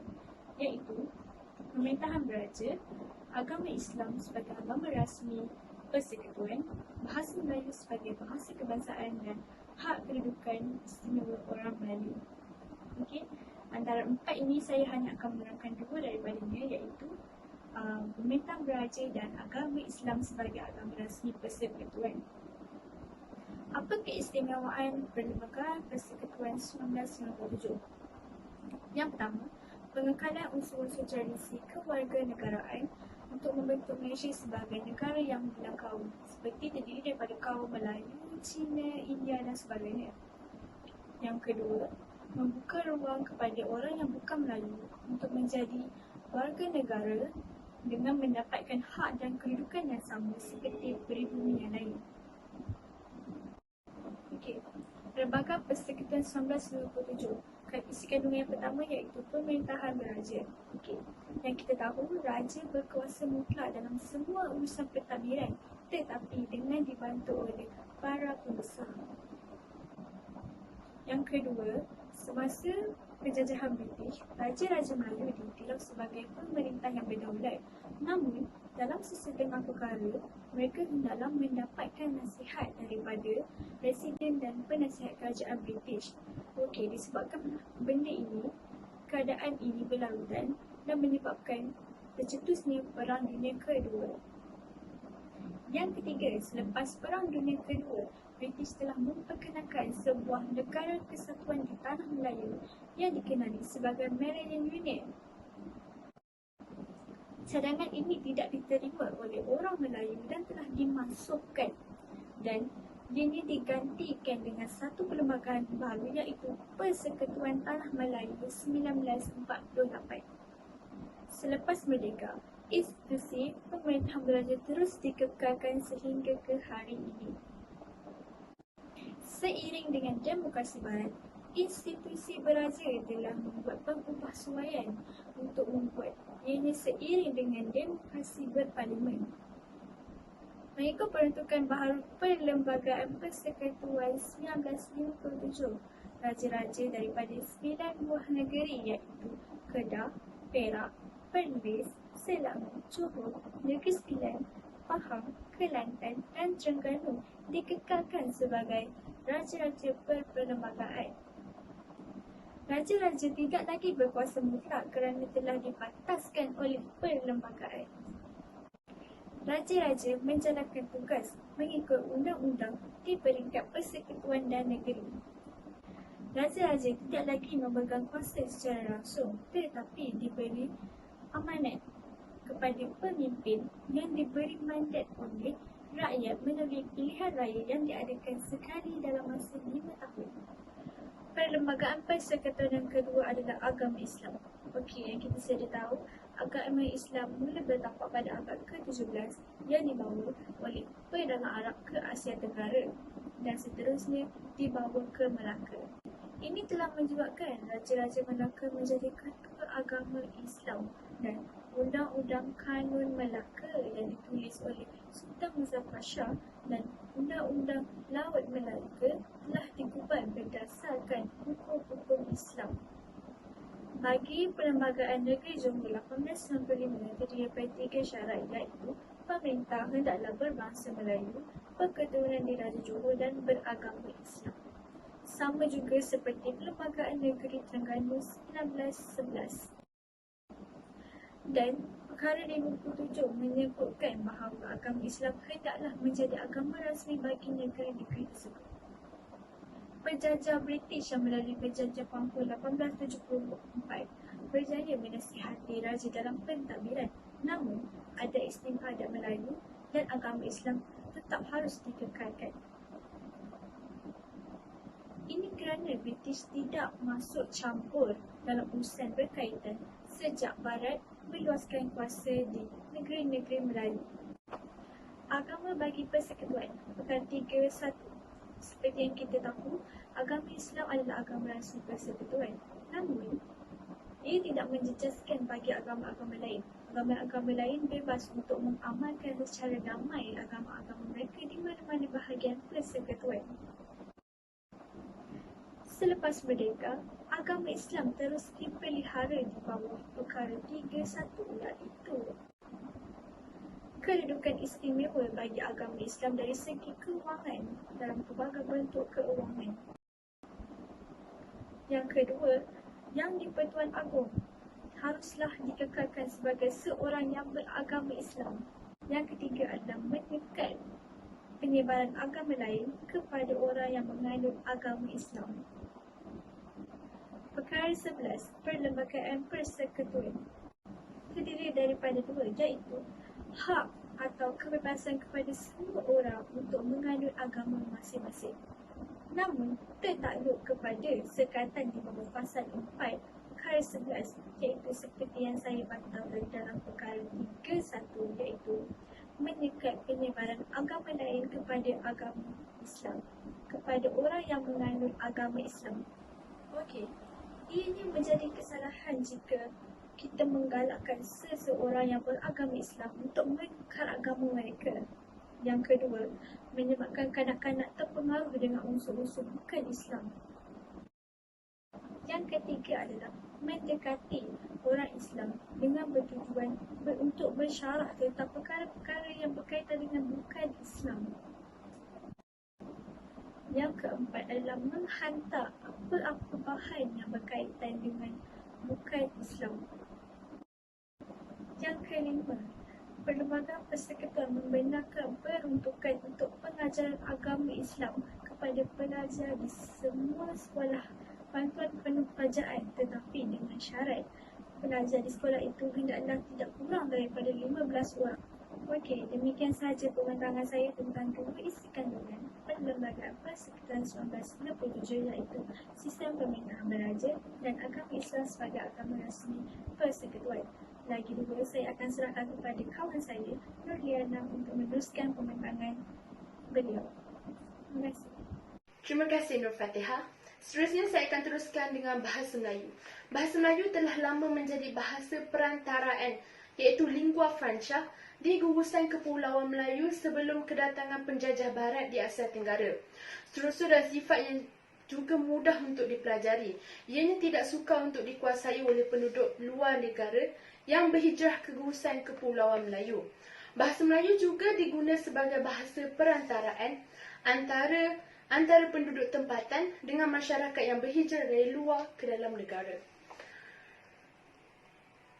iaitu pemerintahan beraja, agama Islam sebagai agama rasmi persekutuan, bahasa Melayu sebagai bahasa kebangsaan dan hak kedudukan istimewa orang Melayu. Okey, antara 4 ini saya hanya akan menerangkan 2 daripadanya iaitu pemerintahan beraja dan agama Islam sebagai agama rasmi persekutuan. Apa keistimewaan Perlembagaan Persekutuan 1957? Yang pertama, pengekalan unsur-unsur tradisi kewarganegaraan untuk membentuk Malaysia sebagai negara yang membilang kaum seperti terdiri daripada kaum Melayu, Cina, India dan sebagainya. Yang kedua, membuka ruang kepada orang yang bukan Melayu untuk menjadi warga negara dengan mendapatkan hak dan kedudukan yang sama seperti peribumi yang lain. Okey, Perlembagaan Persekutuan 1957. Isi kandungan yang pertama iaitu pemerintahan beraja. Okey, yang kita tahu raja berkuasa mutlak dalam semua urusan pentadbiran tetapi dengan dibantu oleh para pembesar. Yang kedua, semasa penjajahan British, Raja-Raja Melayu ditilak sebagai pemerintah yang berdaulat. Namun, dalam sesetengah perkara, mereka hendaklah mendapatkan nasihat daripada Presiden dan penasihat kerajaan British. Okey, disebabkan benda ini, keadaan ini berlarutan dan menyebabkan tercetusnya Perang Dunia Kedua. Yang ketiga, selepas Perang Dunia Kedua, British telah memperkenalkan sebuah negara kesatuan di tanah Melayu yang dikenali sebagai Maryland Unit. Cadangan ini tidak diterima oleh orang Melayu dan telah dimasukkan dan ianya digantikan dengan satu perlembagaan baru iaitu Persekutuan Tanah Melayu 1948. Selepas merdeka, institusi pemerintahan beraja terus dikekalkan sehingga ke hari ini. Seiring dengan demokrasi barat, institusi beraja telah membuat pengubahsuaian untuk membuat ianya seiring dengan demokrasi berparlimen. Mengikut peruntukan baharu Perlembagaan Persekutuan 1957, raja-raja daripada 9 buah negeri iaitu Kedah, Perak, Perlis, Selangor, Johor, Negeri Sembilan, Pahang, Kelantan dan Terengganu dikekalkan sebagai raja-raja berperlembagaan. Raja-raja tidak lagi berkuasa mutlak kerana telah dibataskan oleh perlembagaan. Raja-raja menjalankan tugas mengikut undang-undang di peringkat persekutuan dan negeri. Raja-raja tidak lagi memegang kuasa secara langsung tetapi diberi amanat kepada pemimpin yang diberi mandat oleh rakyat melalui pilihan raya yang diadakan sekali dalam masa 5 tahun. Perlembagaan Persekutuan yang kedua adalah agama Islam. Okey, yang kita sedia tahu, agama Islam mula bertapak pada abad ke-17 yang dibawa oleh perdagangan Arab ke Asia Tenggara dan seterusnya dibawa ke Melaka. Ini telah menyebabkan Raja-Raja Melaka menjadi ketua agama Islam dan Undang-Undang Kanun Melaka yang ditulis oleh Sultan Muzaffar Shah dan Undang-Undang Laut Melaka telah digubal berdasarkan hukum-hukum Islam. Bagi Perlembagaan Negeri Johor 1895 terdiri daripada 3 syarat iaitu pemerintah hendaklah berbangsa Melayu, berketurunan di Raja Johor dan beragama Islam. Sama juga seperti Perlembagaan Negeri Terengganu 1911. Dan perkara 57 menyebutkan bahawa agama Islam hendaklah menjadi agama rasmi bagi negeri-negeri tersebut. Penjajah British yang melalui Penjajah Pampul 1874 berjaya menasihati raja dalam pentadbiran. Namun, ada istimewa adat Melayu dan agama Islam tetap harus dikekalkan. Ini kerana British tidak masuk campur dalam urusan berkaitan sejak Barat meluaskan kuasa di negeri-negeri Melayu. Agama bagi persekutuan, perkara 3.1. Seperti yang kita tahu, agama Islam adalah agama rasmi persekutuan. Namun, ia tidak menjejaskan bagi agama-agama lain. Agama-agama lain bebas untuk mengamalkan secara damai agama-agama mereka di mana-mana bahagian persekutuan. Selepas merdeka, agama Islam terus dipelihara di bawah perkara 3.1 iaitu kedudukan istimewa bagi agama Islam dari segi kewangan dalam pelbagai bentuk keuangan. Yang kedua, Yang di-Pertuan Agong haruslah dikekalkan sebagai seorang yang beragama Islam. Yang ketiga adalah menyekat penyebaran agama lain kepada orang yang menganut agama Islam. Perkara 11, Perlembagaan Persekutuan terdiri daripada dua, iaitu hak atau kebebasan kepada semua orang untuk menganut agama masing-masing. Namun, tertakluk kepada sekatan di bawah pasal 4, perkara 11, iaitu seperti yang saya bantah dari dalam perkara 3.1, iaitu menyekat penyebaran agama lain kepada agama Islam, kepada orang yang menganut agama Islam. Okey. Ianya menjadi kesalahan jika kita menggalakkan seseorang yang beragama Islam untuk menukar agama mereka. Yang kedua, menyebabkan kanak-kanak terpengaruh dengan unsur-unsur bukan Islam. Yang ketiga adalah mendekati orang Islam dengan bertujuan untuk bersyarah tentang perkara-perkara yang berkaitan dengan bukan Islam. Yang keempat adalah menghantar apa-apa bahan yang berkaitan dengan bukan Islam. Yang kelima, Perlembagaan Persekutuan membenarkan peruntukan untuk pengajaran agama Islam kepada pelajar di semua sekolah bantuan penuh kerajaan, tetapi dengan syarat pelajar di sekolah itu hendaklah tidak kurang daripada 15 orang. Okey, demikian sahaja pembentangan saya tentang dua isi kandungan Perlembagaan Persekutuan 1997, iaitu sistem pemerintahan beraja dan agama Islam sebagai agama rasmi persekutuan. Lagi dua, saya akan serahkan kepada kawan saya, Nurliana, untuk meneruskan pembentangan beliau. Terima kasih. Terima kasih Nur Fatihah. Seterusnya saya akan teruskan dengan bahasa Melayu. Bahasa Melayu telah lama menjadi bahasa perantaraan, iaitu lingua franca di gugusan Kepulauan Melayu sebelum kedatangan penjajah barat di Asia Tenggara. Struktur dan sifat yang juga mudah untuk dipelajari. Ianya tidak sukar untuk dikuasai oleh penduduk luar negara yang berhijrah ke gugusan Kepulauan Melayu. Bahasa Melayu juga diguna sebagai bahasa perantaraan antara penduduk tempatan dengan masyarakat yang berhijrah dari luar ke dalam negara.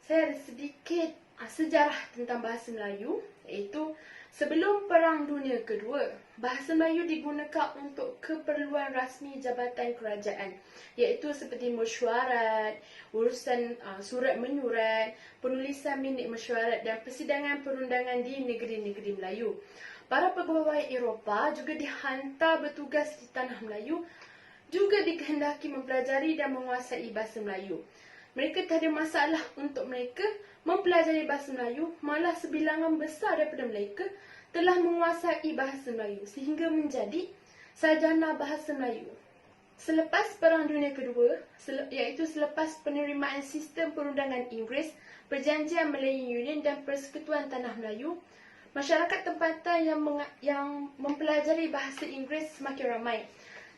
Saya ada sedikit sejarah tentang bahasa Melayu, iaitu sebelum Perang Dunia Kedua, bahasa Melayu digunakan untuk keperluan rasmi jabatan kerajaan, iaitu seperti mesyuarat, urusan surat menyurat, penulisan minit mesyuarat dan persidangan perundangan di negeri-negeri Melayu. Para pegawai Eropah juga dihantar bertugas di tanah Melayu, juga dikehendaki mempelajari dan menguasai bahasa Melayu. Mereka tak ada masalah untuk mereka mempelajari bahasa Melayu, malah sebilangan besar daripada mereka telah menguasai bahasa Melayu sehingga menjadi sarjana bahasa Melayu. Selepas Perang Dunia Kedua, iaitu selepas penerimaan sistem perundangan Inggeris, Perjanjian Melayu Union dan Persekutuan Tanah Melayu, masyarakat tempatan yang mempelajari bahasa Inggeris semakin ramai.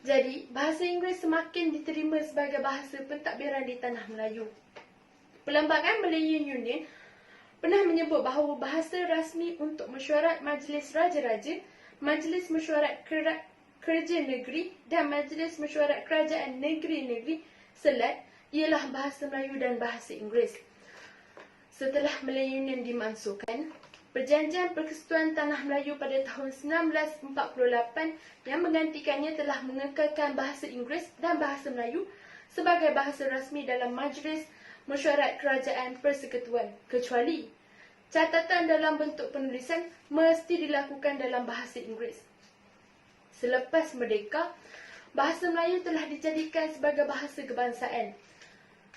Jadi, bahasa Inggeris semakin diterima sebagai bahasa pentadbiran di tanah Melayu. Perlembagaan Melayu Union pernah menyebut bahawa bahasa rasmi untuk mesyuarat Majlis Raja-Raja, Majlis Mesyuarat Kerja Negeri dan Majlis Mesyuarat Kerajaan Negeri-Negeri Selat ialah bahasa Melayu dan bahasa Inggeris. Setelah Melayu Union dimansuhkan, Perjanjian Persekutuan Tanah Melayu pada tahun 1948 yang menggantikannya telah mengekalkan bahasa Inggeris dan bahasa Melayu sebagai bahasa rasmi dalam Majlis Mesyuarat Kerajaan Persekutuan, kecuali catatan dalam bentuk penulisan mesti dilakukan dalam bahasa Inggeris. Selepas merdeka, bahasa Melayu telah dijadikan sebagai bahasa kebangsaan.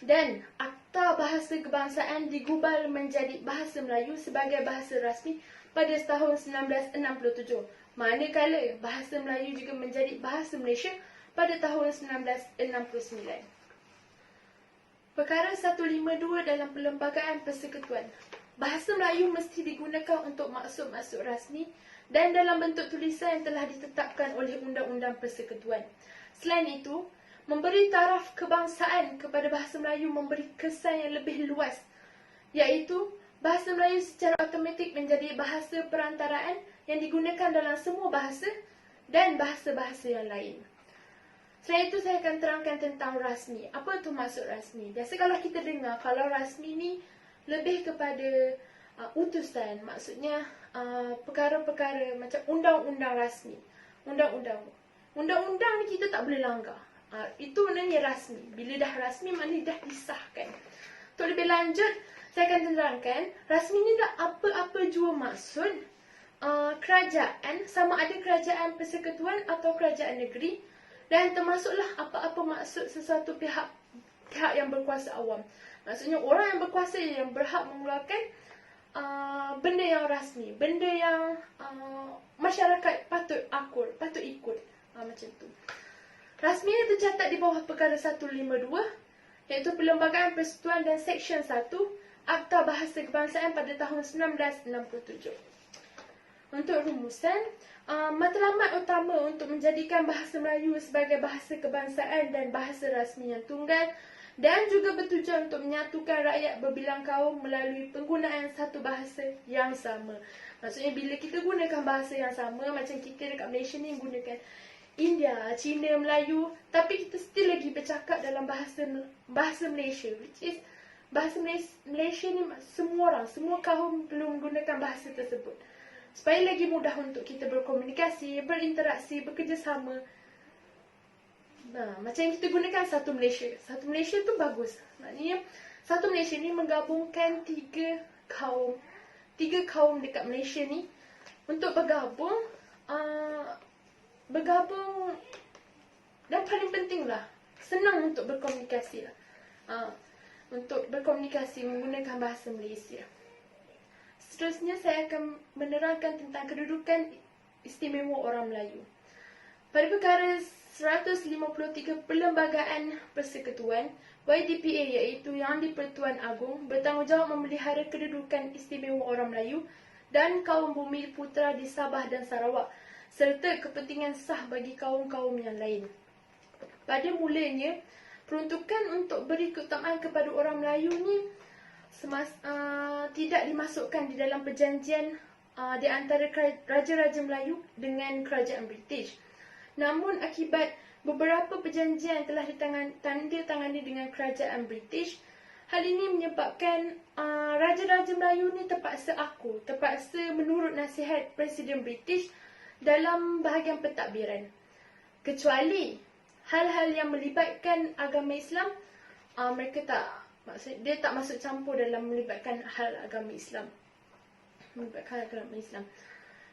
Dan Akta Bahasa Kebangsaan digubal menjadi bahasa Melayu sebagai bahasa rasmi pada tahun 1967. Manakala bahasa Melayu juga menjadi bahasa Malaysia pada tahun 1969. Perkara 152 dalam Perlembagaan Persekutuan. Bahasa Melayu mesti digunakan untuk maksud-maksud rasmi dan dalam bentuk tulisan yang telah ditetapkan oleh Undang-Undang Persekutuan. Selain itu, memberi taraf kebangsaan kepada bahasa Melayu memberi kesan yang lebih luas, iaitu bahasa Melayu secara automatik menjadi bahasa perantaraan yang digunakan dalam semua bahasa dan bahasa-bahasa yang lain. Selain itu, saya akan terangkan tentang rasmi. Apa itu maksud rasmi? Biasa kalau kita dengar, kalau rasmi ni lebih kepada utusan. Maksudnya perkara-perkara macam undang-undang rasmi. Undang-undang ni kita tak boleh langgar. Itu maknanya rasmi. Bila dah rasmi, maknanya dah disahkan. Untuk lebih lanjut, saya akan terangkan rasmi ni dah apa-apa jua maksud kerajaan, sama ada kerajaan persekutuan atau kerajaan negeri, dan termasuklah apa-apa maksud sesuatu pihak yang berkuasa awam. Maksudnya orang yang berkuasa yang berhak mengeluarkan benda yang rasmi, benda yang masyarakat patut ikut. Macam tu. Rasmi ini tercatat di bawah perkara 152, iaitu Perlembagaan Persekutuan dan Seksyen 1 Akta Bahasa Kebangsaan pada tahun 1967. Untuk rumusan, matlamat utama untuk menjadikan bahasa Melayu sebagai bahasa kebangsaan dan bahasa rasmi yang tunggal dan juga bertujuan untuk menyatukan rakyat berbilang kaum melalui penggunaan satu bahasa yang sama. Maksudnya bila kita gunakan bahasa yang sama, macam kita dekat Malaysia ni gunakan India, Cina, Melayu, tapi kita still lagi bercakap dalam bahasa Malaysia, which is bahasa Malaysia ni semua orang, semua kaum perlu menggunakan bahasa tersebut. Supaya lagi mudah untuk kita berkomunikasi, berinteraksi, bekerjasama. Macam yang kita gunakan Satu Malaysia. Satu Malaysia tu bagus. Maknanya Satu Malaysia ni menggabungkan tiga kaum dekat Malaysia ni untuk bergabung dan paling penting lah, senang untuk berkomunikasi lah. Untuk berkomunikasi menggunakan bahasa Malaysia. Seterusnya saya akan menerangkan tentang kedudukan istimewa orang Melayu. Pada perkara 153 Perlembagaan Persekutuan, YDPA iaitu Yang di-Pertuan Agong bertanggungjawab memelihara kedudukan istimewa orang Melayu dan kaum Bumi Putera di Sabah dan Sarawak serta kepentingan sah bagi kaum-kaum yang lain. Pada mulanya, peruntukan untuk beri keutamaan kepada orang Melayu ni tidak dimasukkan di dalam perjanjian di antara Raja-Raja Melayu dengan Kerajaan British. Namun akibat beberapa perjanjian telah ditandatangani dengan Kerajaan British, hal ini menyebabkan Raja-Raja Melayu ni terpaksa menurut nasihat Presiden British dalam bahagian pentadbiran. Kecuali hal-hal yang melibatkan agama Islam, dia tak masuk campur dalam melibatkan hal agama Islam.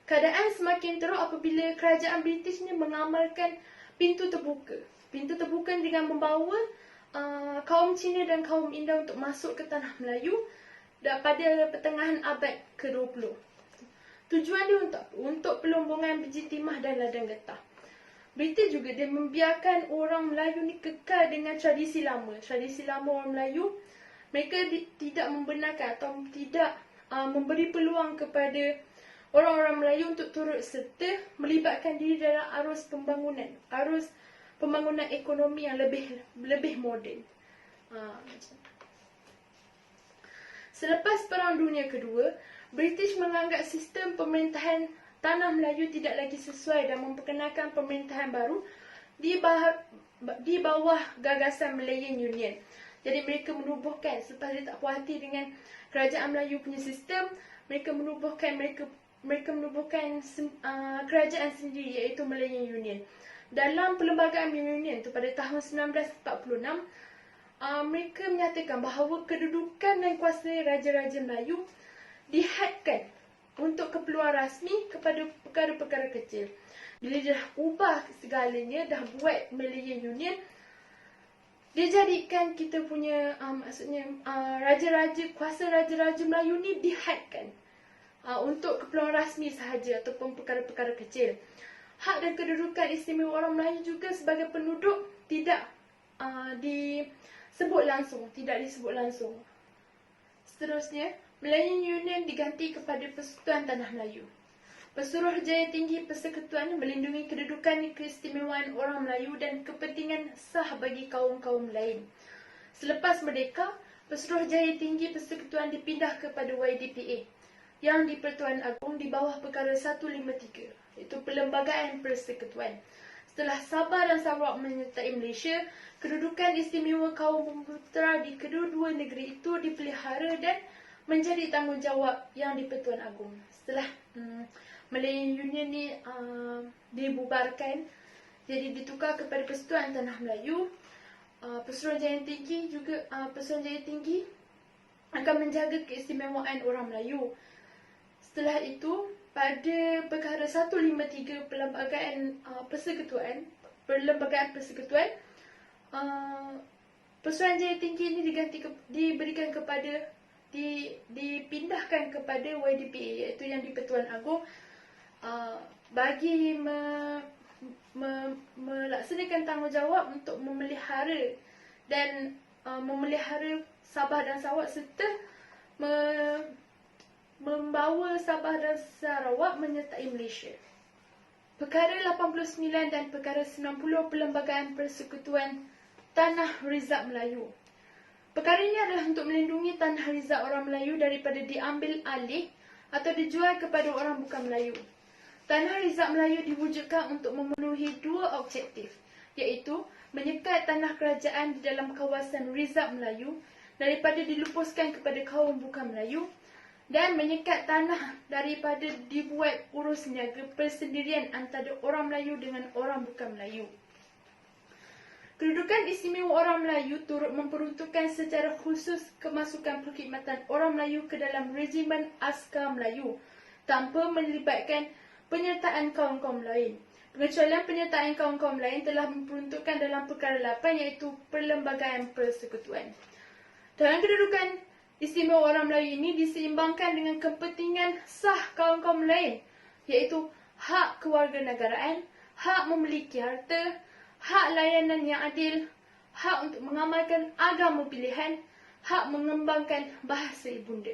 Keadaan semakin teruk apabila kerajaan British ni mengamalkan pintu terbuka. Pintu terbuka dengan membawa kaum Cina dan kaum India untuk masuk ke tanah Melayu pada pertengahan abad ke-20. Tujuan dia untuk pelombongan biji timah dan ladang getah. British juga dia membiarkan orang Melayu ni kekal dengan tradisi lama. Tradisi lama orang Melayu, mereka tidak membenarkan atau tidak memberi peluang kepada orang-orang Melayu untuk turut serta melibatkan diri dalam arus pembangunan ekonomi yang lebih moden. Selepas Perang Dunia Kedua, British menganggap sistem pemerintahan Tanah Melayu tidak lagi sesuai dan memperkenalkan pemerintahan baru di bawah gagasan Malayan Union. Jadi mereka menubuhkan, selepas dia tak puas hati dengan kerajaan Melayu punya sistem, mereka menubuhkan kerajaan sendiri iaitu Malayan Union. Dalam Perlembagaan Union tu pada tahun 1946, mereka menyatakan bahawa kedudukan dan kuasa Raja-Raja Melayu dihadkan untuk keperluan rasmi kepada perkara-perkara kecil. Bila dia dah ubah segalanya, dah buat Malayan Union, dia jadikan kita punya raja-raja, kuasa raja-raja Melayu ni dihadkan untuk keperluan rasmi sahaja ataupun perkara-perkara kecil. Hak dan kedudukan istimewa orang Melayu juga sebagai penduduk tidak disebut langsung, Seterusnya, Malayan Union diganti kepada Persekutuan Tanah Melayu. Pesuruhjaya Tinggi Persekutuan melindungi kedudukan keistimewaan orang Melayu dan kepentingan sah bagi kaum-kaum lain. Selepas merdeka, Pesuruhjaya Tinggi Persekutuan dipindah kepada YDPA yang di Pertuan Agong di bawah Perkara 153, iaitu Perlembagaan Persekutuan. Setelah Sabah dan Sarawak menyertai Malaysia, kedudukan istimewa kaum Bumiputera di kedua-dua negeri itu dipelihara dan menjadi tanggungjawab yang di Pertuan Agong. Setelah Malayan Union ni dibubarkan, jadi ditukar kepada Persekutuan Tanah Melayu. Pesuruhjaya Tinggi akan menjaga keistimewaan orang Melayu. Setelah itu, pada Perkara 153 Perlembagaan Persekutuan, Pesuruhjaya Tinggi ini dipindahkan kepada YDPA, iaitu yang di Pertuan Agong, bagi melaksanakan tanggungjawab untuk memelihara Sabah dan Sarawak serta membawa Sabah dan Sarawak menyertai Malaysia. Perkara 89 dan Perkara 90 Perlembagaan Persekutuan Tanah Rizab Melayu. Perkara ini adalah untuk melindungi tanah rizab orang Melayu daripada diambil alih atau dijual kepada orang bukan Melayu. Tanah rizab Melayu diwujudkan untuk memenuhi dua objektif, iaitu menyekat tanah kerajaan di dalam kawasan rizab Melayu daripada dilupuskan kepada kaum bukan Melayu, dan menyekat tanah daripada dibuat urus niaga persendirian antara orang Melayu dengan orang bukan Melayu. Kedudukan istimewa orang Melayu turut memperuntukkan secara khusus kemasukan perkhidmatan orang Melayu ke dalam regimen askar Melayu tanpa melibatkan penyertaan kaum-kaum lain. Pengecualian penyertaan kaum-kaum lain telah memperuntukkan dalam Perkara 8, iaitu Perlembagaan Persekutuan. Dalam kedudukan istimewa orang Melayu ini diseimbangkan dengan kepentingan sah kaum-kaum lain, iaitu hak kewarganegaraan, hak memiliki harta, hak layanan yang adil, hak untuk mengamalkan agama pilihan, hak mengembangkan bahasa ibunda.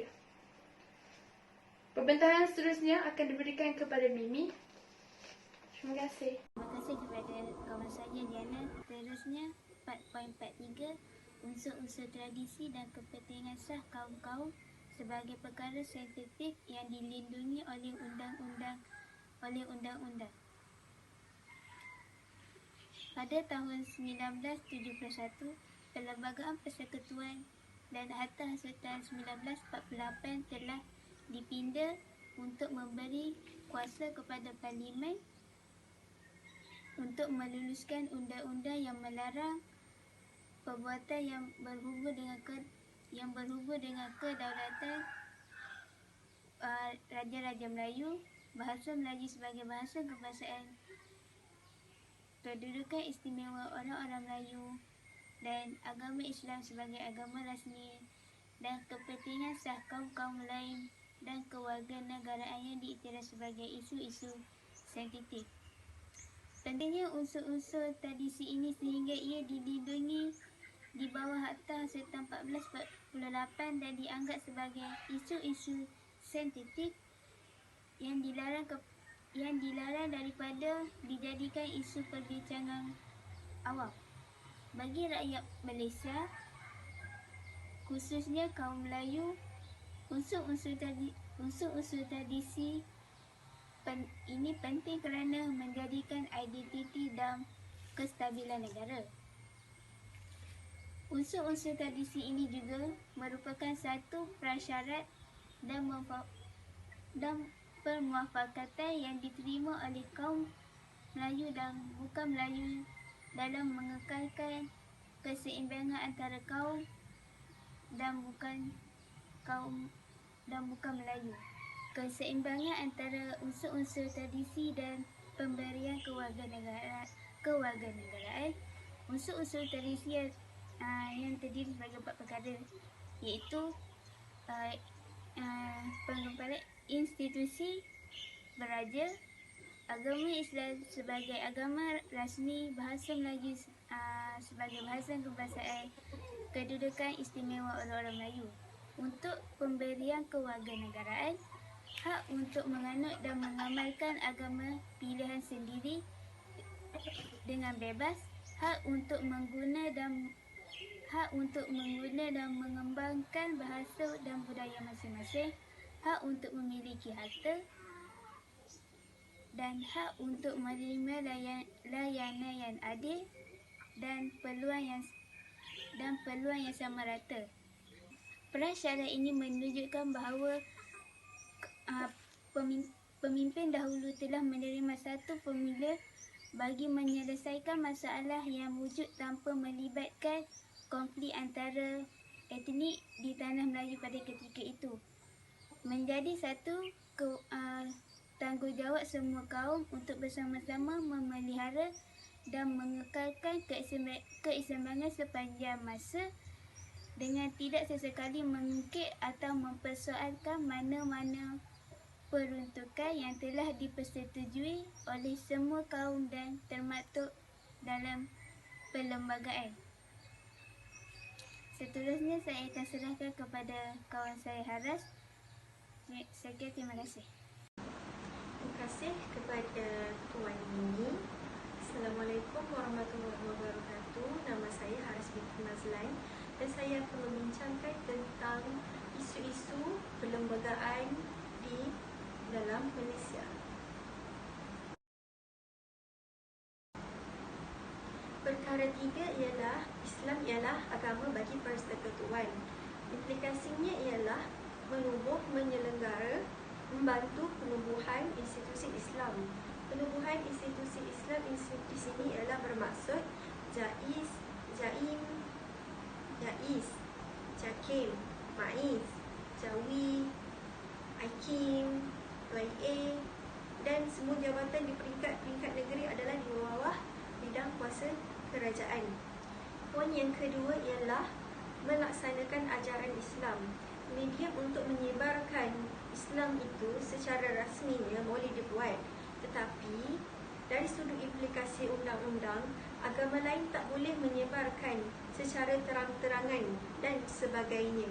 Pembentahan seterusnya akan diberikan kepada Mimi. Terima kasih. Terima kasih kepada kawan saya Diana. Seterusnya 4.43, unsur-unsur tradisi dan kepentingan sah kaum-kaum sebagai perkara sensitif yang dilindungi oleh undang-undang. Pada tahun 1971, Perlembagaan Persekutuan dan Harta Hasutan 1948 telah dipinda untuk memberi kuasa kepada Parlimen untuk meluluskan undang-undang yang melarang perbuatan yang berhubung dengan kedaulatan Raja-Raja Melayu, bahasa Melayu sebagai bahasa kebangsaan, kedudukan istimewa orang-orang Melayu dan agama Islam sebagai agama rasmi, dan kepentingan sah kaum-kaum lain dan kewarganegaraan yang diiktiraf sebagai isu-isu sensitif. Pentingnya unsur-unsur tradisi ini sehingga ia dilindungi di bawah Akta Hasutan 1448 dan dianggap sebagai isu-isu sensitif yang dilarang daripada dijadikan isu perbincangan awam. Bagi rakyat Malaysia, khususnya kaum Melayu, unsur-unsur tradisi ini penting kerana menjadikan identiti dan kestabilan negara. Unsur-unsur tradisi ini juga merupakan satu prasyarat dan permuafakatan yang diterima oleh kaum Melayu dan bukan Melayu dalam mengekalkan keseimbangan antara kaum dan bukan Melayu. Keseimbangan antara unsur-unsur tradisi dan pemberian kewarganegaraan, unsur-unsur terisier yang terdiri sebagai 4 perkara, iaitu penggumpalan institusi beraja, agama Islam sebagai agama rasmi, bahasa Melayu sebagai bahasa kebangsaan, kedudukan istimewa orang-orang Melayu. Untuk pemberian kewarganegaraan, hak untuk menganut dan mengamalkan agama pilihan sendiri dengan bebas, hak untuk mengguna dan mengembangkan bahasa dan budaya masing-masing, hak untuk memiliki harta, dan hak untuk menerima layanan yang adil dan peluang yang sama rata. Prasyarat ini menunjukkan bahawa pemimpin dahulu telah menerima satu formula bagi menyelesaikan masalah yang wujud tanpa melibatkan konflik antara etnik di tanah Melayu pada ketika itu. Menjadi satu tanggungjawab semua kaum untuk bersama-sama memelihara dan mengekalkan keseimbangan sepanjang masa dengan tidak sesekali mengungkit atau mempersoalkan mana-mana peruntukan yang telah dipersetujui oleh semua kaum dan termaktub dalam perlembagaan. Seterusnya saya akan serahkan kepada kawan saya Haras. Sekian, terima kasih. Terima kasih kepada Tuan Mini. Assalamualaikum warahmatullahi wabarakatuh. Nama saya Haras binti Mazlan dan saya akan membincangkan tentang isu-isu perlembagaan di dalam Malaysia. Perkara 3 ialah Islam ialah agama bagi persekutuan. Implikasinya ialah menubuh, menyelenggara, membantu penubuhan institusi Islam. Penubuhan institusi Islam di sini ialah bermaksud Jais, Jakim, Maiz, Jawi, Aikim, YA dan semua jabatan di peringkat negeri adalah di bawah bidang kuasa kerajaan. Poin yang kedua ialah melaksanakan ajaran Islam. Medium untuk menyebarkan Islam itu secara rasminya boleh dibuat, tetapi dari sudut implikasi undang-undang, agama lain tak boleh menyebarkan secara terang-terangan dan sebagainya.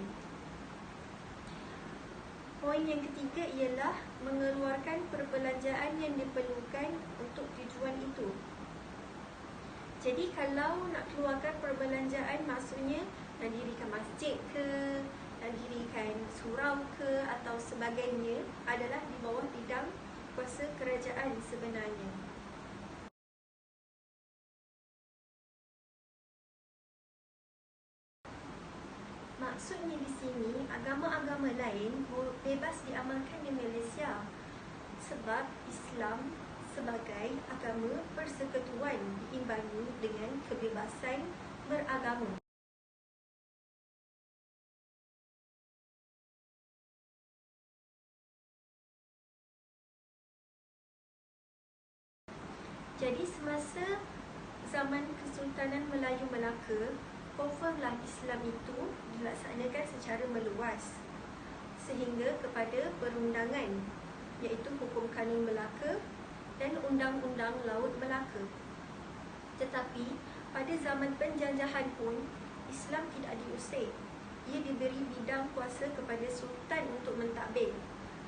Poin yang ketiga ialah mengeluarkan perbelanjaan yang diperlukan untuk tujuan itu. Jadi kalau nak keluarkan perbelanjaan, maksudnya nak dirikan masjid ke, nak dirikan surau ke atau sebagainya, adalah di bawah bidang kuasa kerajaan sebenarnya. Maksudnya di sini, agama-agama lain bebas diamalkan di Malaysia sebab Islam sebagai agama persekutuan diimbangi dengan kebebasan beragama. Jadi semasa zaman Kesultanan Melayu Melaka, confirmlah Islam itu dilaksanakan secara meluas sehingga kepada perundangan, iaitu Hukum Kanun Melaka dan Undang-Undang Laut Melaka. Tetapi pada zaman penjajahan pun Islam tidak diusir. Ia diberi bidang kuasa kepada Sultan untuk mentadbir.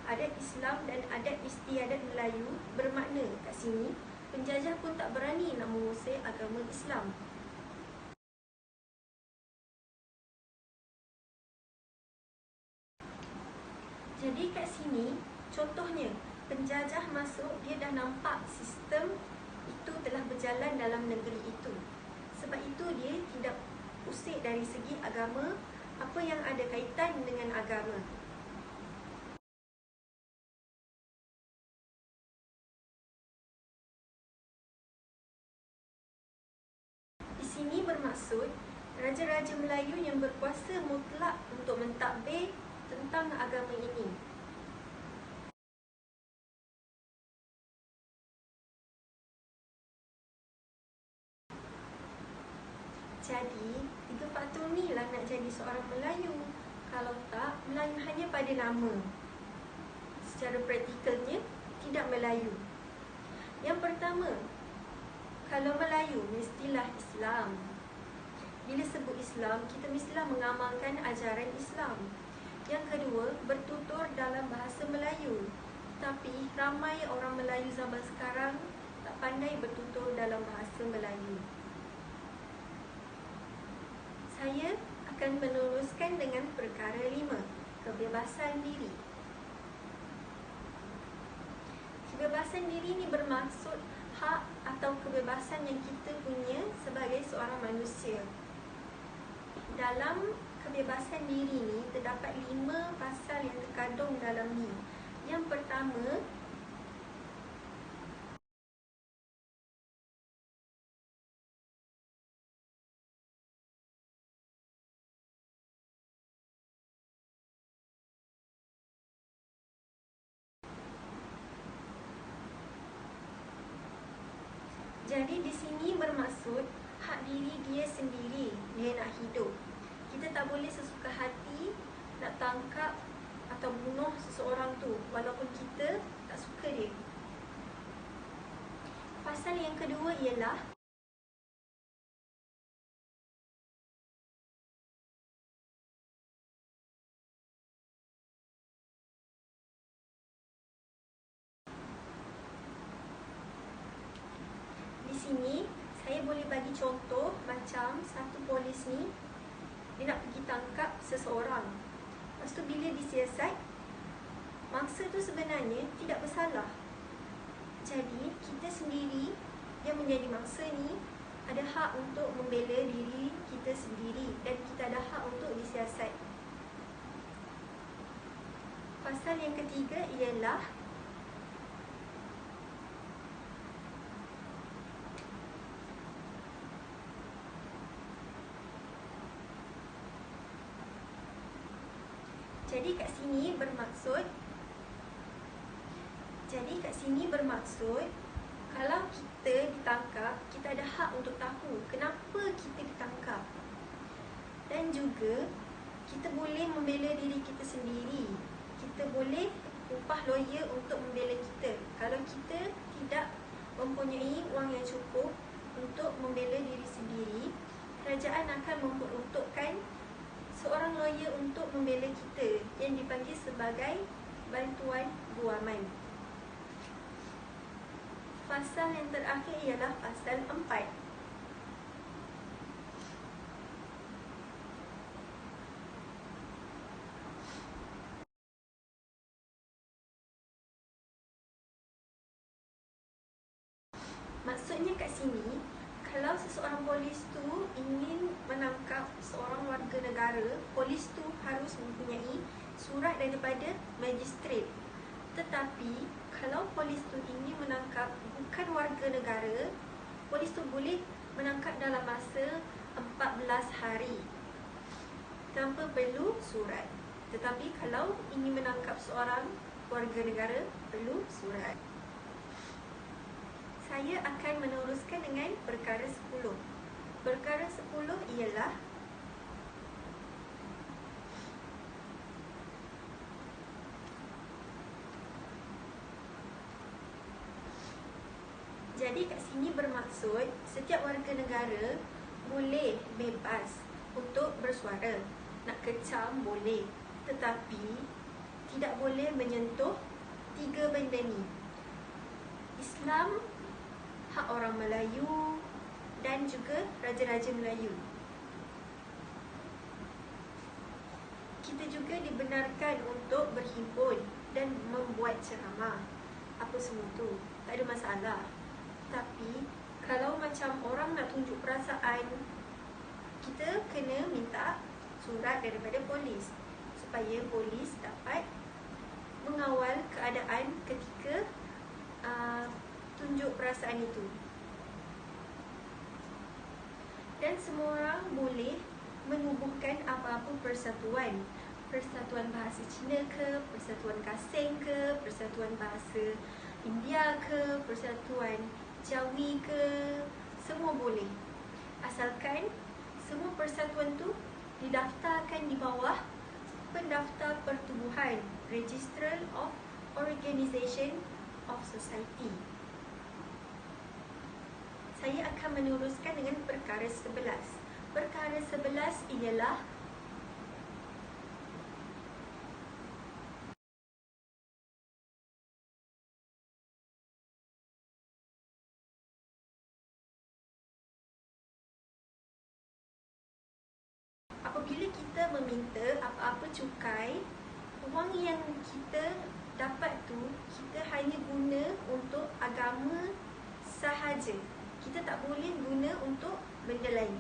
Adat Islam dan adat istiadat Melayu bermakna kat sini penjajah pun tak berani nak mengusir agama Islam. Jadi kat sini contohnya penjajah masuk, dia dah nampak sistem itu telah berjalan dalam negeri itu. Sebab itu dia tidak usik dari segi agama, apa yang ada kaitan dengan agama. Di sini bermaksud raja-raja Melayu yang berkuasa mutlak untuk mentadbir tentang agama ini. menjadi seorang Melayu. Kalau tak, Melayu hanya pada nama. Secara praktikalnya, tidak Melayu. Yang pertama, kalau Melayu, mestilah Islam. Bila sebut Islam, kita mestilah mengamalkan ajaran Islam. Yang kedua, bertutur dalam bahasa Melayu. Tapi ramai orang Melayu zaman sekarang tak pandai bertutur dalam bahasa Melayu. Saya akan meneruskan dengan perkara 5, kebebasan diri. Kebebasan diri ini bermaksud hak atau kebebasan yang kita punya sebagai seorang manusia. Dalam kebebasan diri ini terdapat 5 pasal yang terkandung dalam ni. Yang pertama, jadi di sini bermaksud hak diri dia sendiri, dia nak hidup. Kita tak boleh sesuka hati nak tangkap atau bunuh seseorang tu walaupun kita tak suka dia. Pasal yang kedua ialah di sini saya boleh bagi contoh macam satu polis ni dia nak pergi tangkap seseorang. Lepas tu bila disiasat, mangsa tu sebenarnya tidak bersalah. Jadi kita sendiri yang menjadi mangsa ni ada hak untuk membela diri kita sendiri dan kita ada hak untuk disiasat. Pasal yang ketiga ialah Jadi kat sini bermaksud kalau kita ditangkap, kita ada hak untuk tahu kenapa kita ditangkap. Dan juga kita boleh membela diri kita sendiri. Kita boleh upah lawyer untuk membela kita. Kalau kita tidak mempunyai wang yang cukup untuk membela diri sendiri, kerajaan akan memperuntukkan seorang lawyer untuk membela kita yang dipanggil sebagai bantuan guaman. Pasal yang terakhir ialah pasal 4. Maksudnya kat sini, kalau seseorang polis tu ingin menangkap seorang warga negara, polis tu harus mempunyai surat daripada magistrat. Tetapi kalau polis tu ingin menangkap bukan warga negara, polis tu boleh menangkap dalam masa 14 hari tanpa perlu surat. Tetapi kalau ingin menangkap seorang warga negara, perlu surat. Saya akan meneruskan dengan perkara 10. Perkara 10 ialah jadi kat sini bermaksud setiap warga negara boleh bebas untuk bersuara. Nak kecam boleh, tetapi tidak boleh menyentuh 3 benda ni: Islam, hak orang Melayu dan juga Raja-Raja Melayu. Kita juga dibenarkan untuk berhimpun dan membuat ceramah. Apa semua tu, tak ada masalah. Tapi kalau macam orang nak tunjuk perasaan, kita kena minta surat daripada polis supaya polis dapat mengawal keadaan ketika tunjuk perasaan itu. Dan semua orang boleh menubuhkan apa-apa persatuan. Persatuan bahasa Cina ke, persatuan Kasing ke, persatuan bahasa India ke, persatuan Jawi ke, semua boleh. Asalkan semua persatuan tu didaftarkan bawah pendaftar pertubuhan, Registrar of Organisation of Society. Saya akan meneruskan dengan perkara 11. Perkara 11 ialah apabila kita meminta apa-apa cukai, wang yang kita dapat tu kita hanya guna untuk agama sahaja. Kita tak boleh guna untuk benda lain.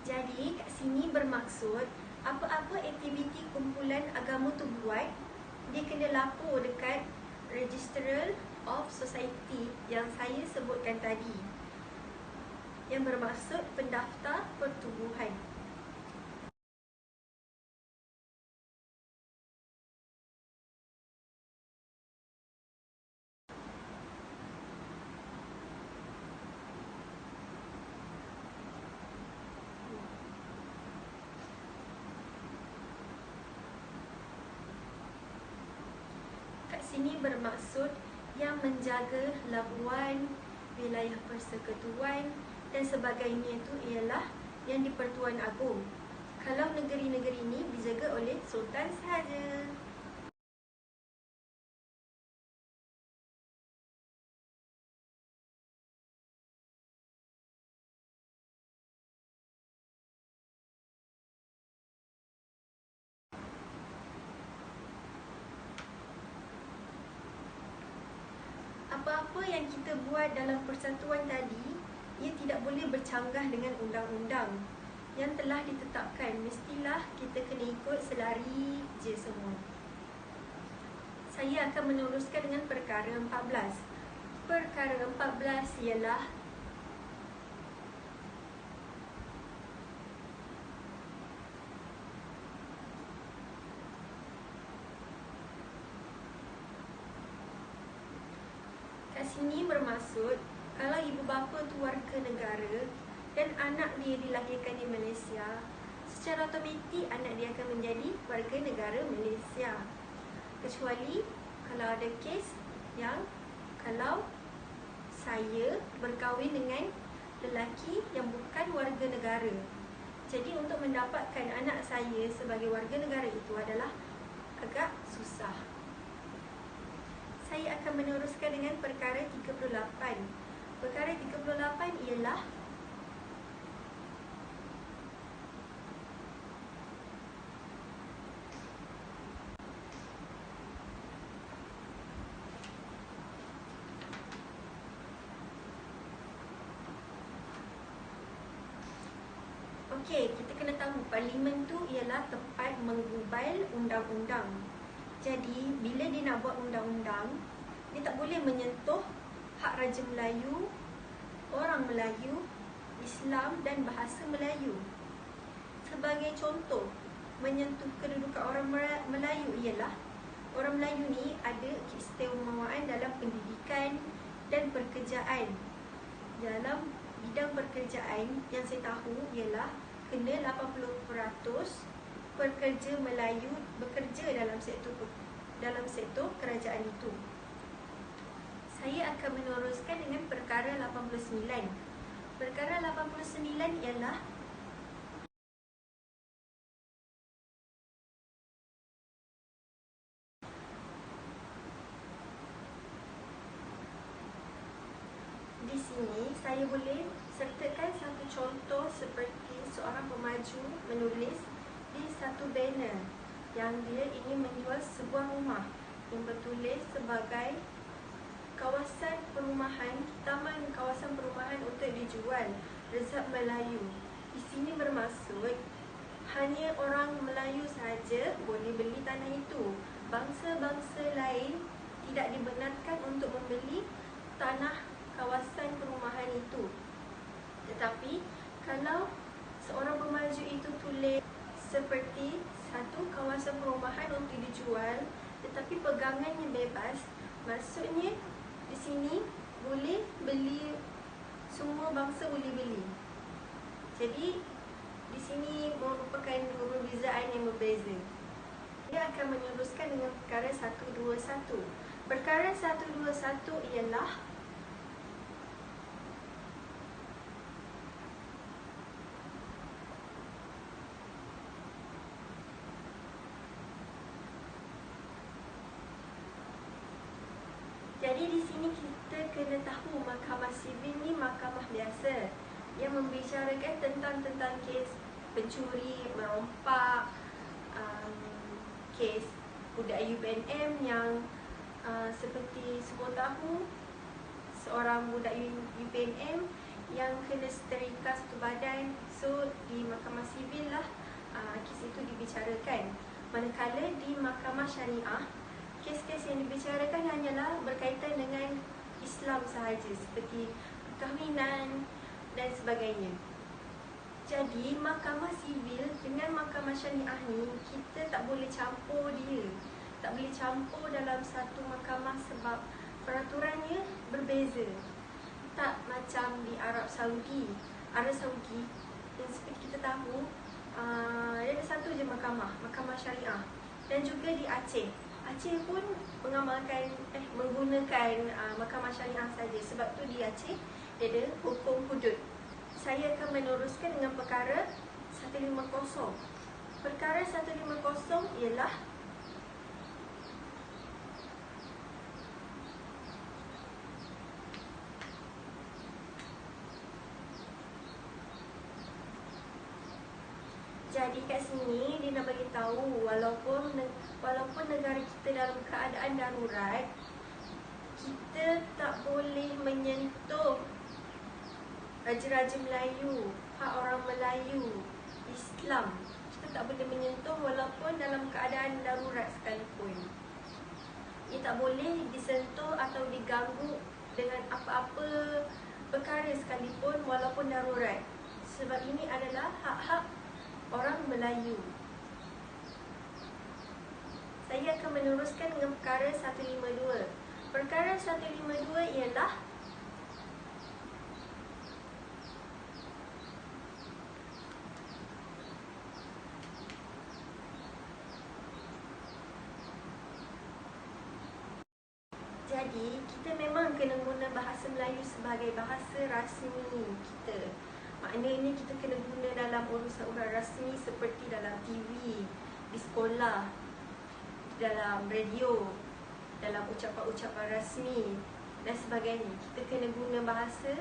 Jadi kat sini bermaksud apa-apa aktiviti kumpulan agama tu buat, dia kena lapor dekat Registrar of Society yang saya sebutkan tadi, yang bermaksud pendaftar pertubuhan. Kat sini bermaksud yang menjaga labuan, wilayah persekutuan dan sebagainya itu ialah yang di Pertuan Agong. Kalau negeri-negeri ini dijaga oleh Sultan sahaja. Apa-apa yang kita buat dalam persatuan tadi, ia tidak boleh bercanggah dengan undang-undang yang telah ditetapkan. Mestilah kita kena ikut selari je semua. Saya akan meneruskan dengan perkara 14. Perkara 14 ialah kat sini bermaksud kalau ibu bapa tu warga negara dan anak dia dilahirkan di Malaysia, secara automatik anak dia akan menjadi warga negara Malaysia. Kecuali kalau ada kes yang kalau saya berkahwin dengan lelaki yang bukan warga negara. Jadi untuk mendapatkan anak saya sebagai warga negara itu adalah agak susah. Saya akan meneruskan dengan perkara 38. Perkara 38 ialah okey, kita kena tahu parlimen tu ialah tempat menggubal undang-undang. Jadi, bila dia nak buat undang-undang, dia tak boleh menyentuh hak Raja Melayu, orang Melayu, Islam dan bahasa Melayu. Sebagai contoh, menyentuh kedudukan orang Melayu ialah orang Melayu ni ada keistimewaan dalam pendidikan dan pekerjaan. Dalam bidang pekerjaan yang saya tahu ialah kena 80% pekerja Melayu bekerja dalam sektor kerajaan itu. Saya akan meneruskan dengan perkara 89. Perkara 89 ialah di sini saya boleh sertakan satu contoh seperti seorang pemaju menulis di satu banner yang dia ingin menjual sebuah rumah yang bertulis sebagai kawasan perumahan, taman kawasan perumahan untuk dijual, Rezab Melayu. Di sini bermaksud hanya orang Melayu sahaja boleh beli tanah itu. Bangsa-bangsa lain tidak dibenarkan untuk membeli tanah kawasan perumahan itu. Tetapi kalau seorang pemaju itu tulis itu kawasan perumahan untuk dijual, tetapi pegangannya bebas. Maksudnya di sini boleh beli, semua bangsa boleh beli. Jadi di sini merupakan dua perbezaan yang berbeza. Dia akan meneruskan dengan perkara 121. Perkara 121 ialah jadi di sini kita kena tahu mahkamah sivil ni mahkamah biasa yang membicarakan tentang kes pencuri, merompak, kes budak UPNM yang seperti semua tahu, seorang budak UPNM yang kena seterika satu badan. So di mahkamah sivil lah kes itu dibicarakan. Manakala di mahkamah syariah, kes-kes yang dibicarakan hanyalah berkaitan dengan Islam sahaja, seperti perkahwinan dan sebagainya. Jadi mahkamah sivil dengan mahkamah syariah ni kita tak boleh campur dia. Tak boleh campur dalam satu mahkamah sebab peraturannya berbeza. Tak macam di Arab Saudi. Arab Saudi yang seperti kita tahu, dia ada satu je mahkamah, mahkamah syariah. Dan juga di Aceh. Aceh pun menggunakan mahkamah syariah saja. Sebab tu di Aceh dia ada hukum hudud. Saya akan meneruskan dengan perkara 150. Perkara 150 ialah jadi kat sini dia nak bagi tahu walaupun negara kita dalam keadaan darurat, kita tak boleh menyentuh Raja-Raja Melayu, hak orang Melayu, Islam. Kita tak boleh menyentuh walaupun dalam keadaan darurat sekalipun. Ia tak boleh disentuh atau diganggu dengan apa-apa perkara sekalipun walaupun darurat. Sebab ini adalah hak-hak orang Melayu. Saya akan meneruskan dengan perkara 152. Perkara 152 ialah jadi kita memang kena guna bahasa Melayu sebagai bahasa rasmi kita. Maknanya kita kena guna dalam urusan-urusan rasmi seperti dalam TV, di sekolah, dalam radio, dalam ucapan-ucapan rasmi dan sebagainya. Kita kena guna bahasa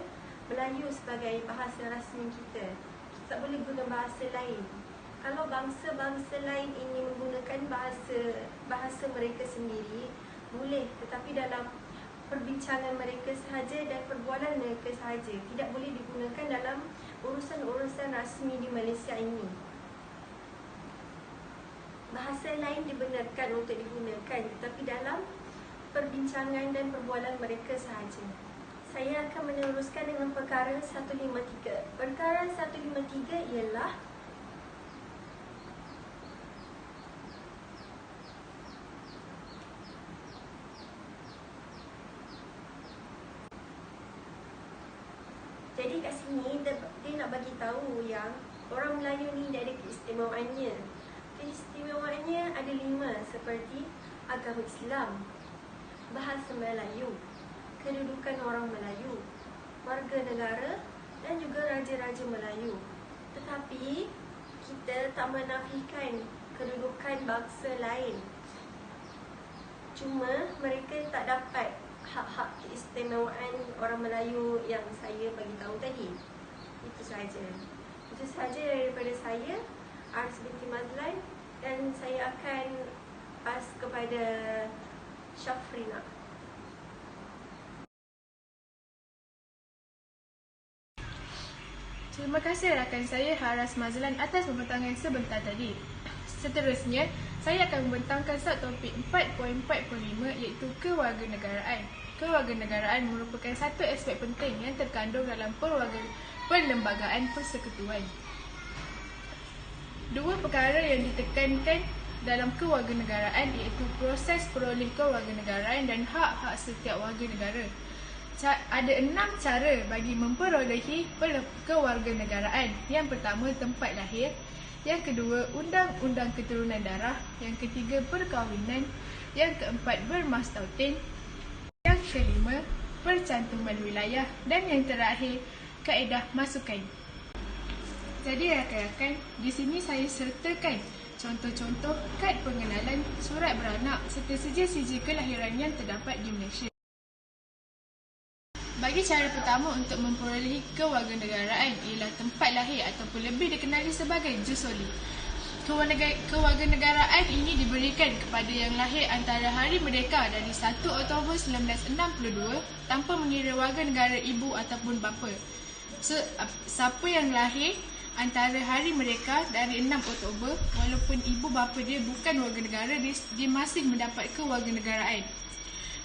Melayu sebagai bahasa rasmi kita. Kita tak boleh guna bahasa lain. Kalau bangsa-bangsa lain ingin menggunakan bahasa mereka sendiri, boleh, tetapi dalam perbincangan mereka sahaja dan perbualan mereka sahaja. Tidak boleh digunakan dalam urusan-urusan rasmi di Malaysia ini. Bahasa lain dibenarkan untuk digunakan, tetapi dalam perbincangan dan perbualan mereka sahaja. Saya akan meneruskan dengan perkara 153. Perkara 153 ialah jadi kat sini dia nak bagi tahu yang orang Melayu ni dia ada keistimewaannya. Keistimewaannya ada 5 seperti agama Islam, bahasa Melayu, kedudukan orang Melayu, warga negara dan juga raja-raja Melayu. Tetapi kita tak menafikan kedudukan bangsa lain. Cuma mereka tak dapat hak-hak keistimewaan orang Melayu yang saya bagi tahu tadi. Itu sahaja. Itu sahaja daripada saya, Aris binti Mazlan, dan saya akan pas kepada Syafrina. Terima kasih rakan saya Haras Mazlan atas pembentangan sebentar tadi. Seterusnya, saya akan membentangkan subtopik 4.45 iaitu kewarganegaraan. Kewarganegaraan merupakan satu aspek penting yang terkandung dalam perlembagaan persekutuan. Dua perkara yang ditekankan dalam kewarganegaraan iaitu proses peroleh kewarganegaraan dan hak-hak setiap warga negara. Ada 6 cara bagi memperolehi kewarganegaraan. Yang pertama, tempat lahir. Yang kedua, undang-undang keturunan darah. Yang ketiga, perkahwinan. Yang keempat, bermastautin. Yang kelima, percantuman wilayah. Dan yang terakhir, kaedah masukan. Jadi rakan-rakan, di sini saya sertakan contoh-contoh kad pengenalan, surat beranak serta sijil-sijil kelahiran yang terdapat di Malaysia. Bagi cara pertama untuk memperolehi kewarganegaraan ialah tempat lahir ataupun lebih dikenali sebagai jusoli. Kewarganegaraan ini diberikan kepada yang lahir antara Hari Merdeka dari 1 Oktober 1962 tanpa mengira warga negara ibu ataupun bapa. Siapa yang lahir antara Hari Merdeka dari 6 Oktober walaupun ibu bapa dia bukan warga negara, dia masih mendapat kewarganegaraan.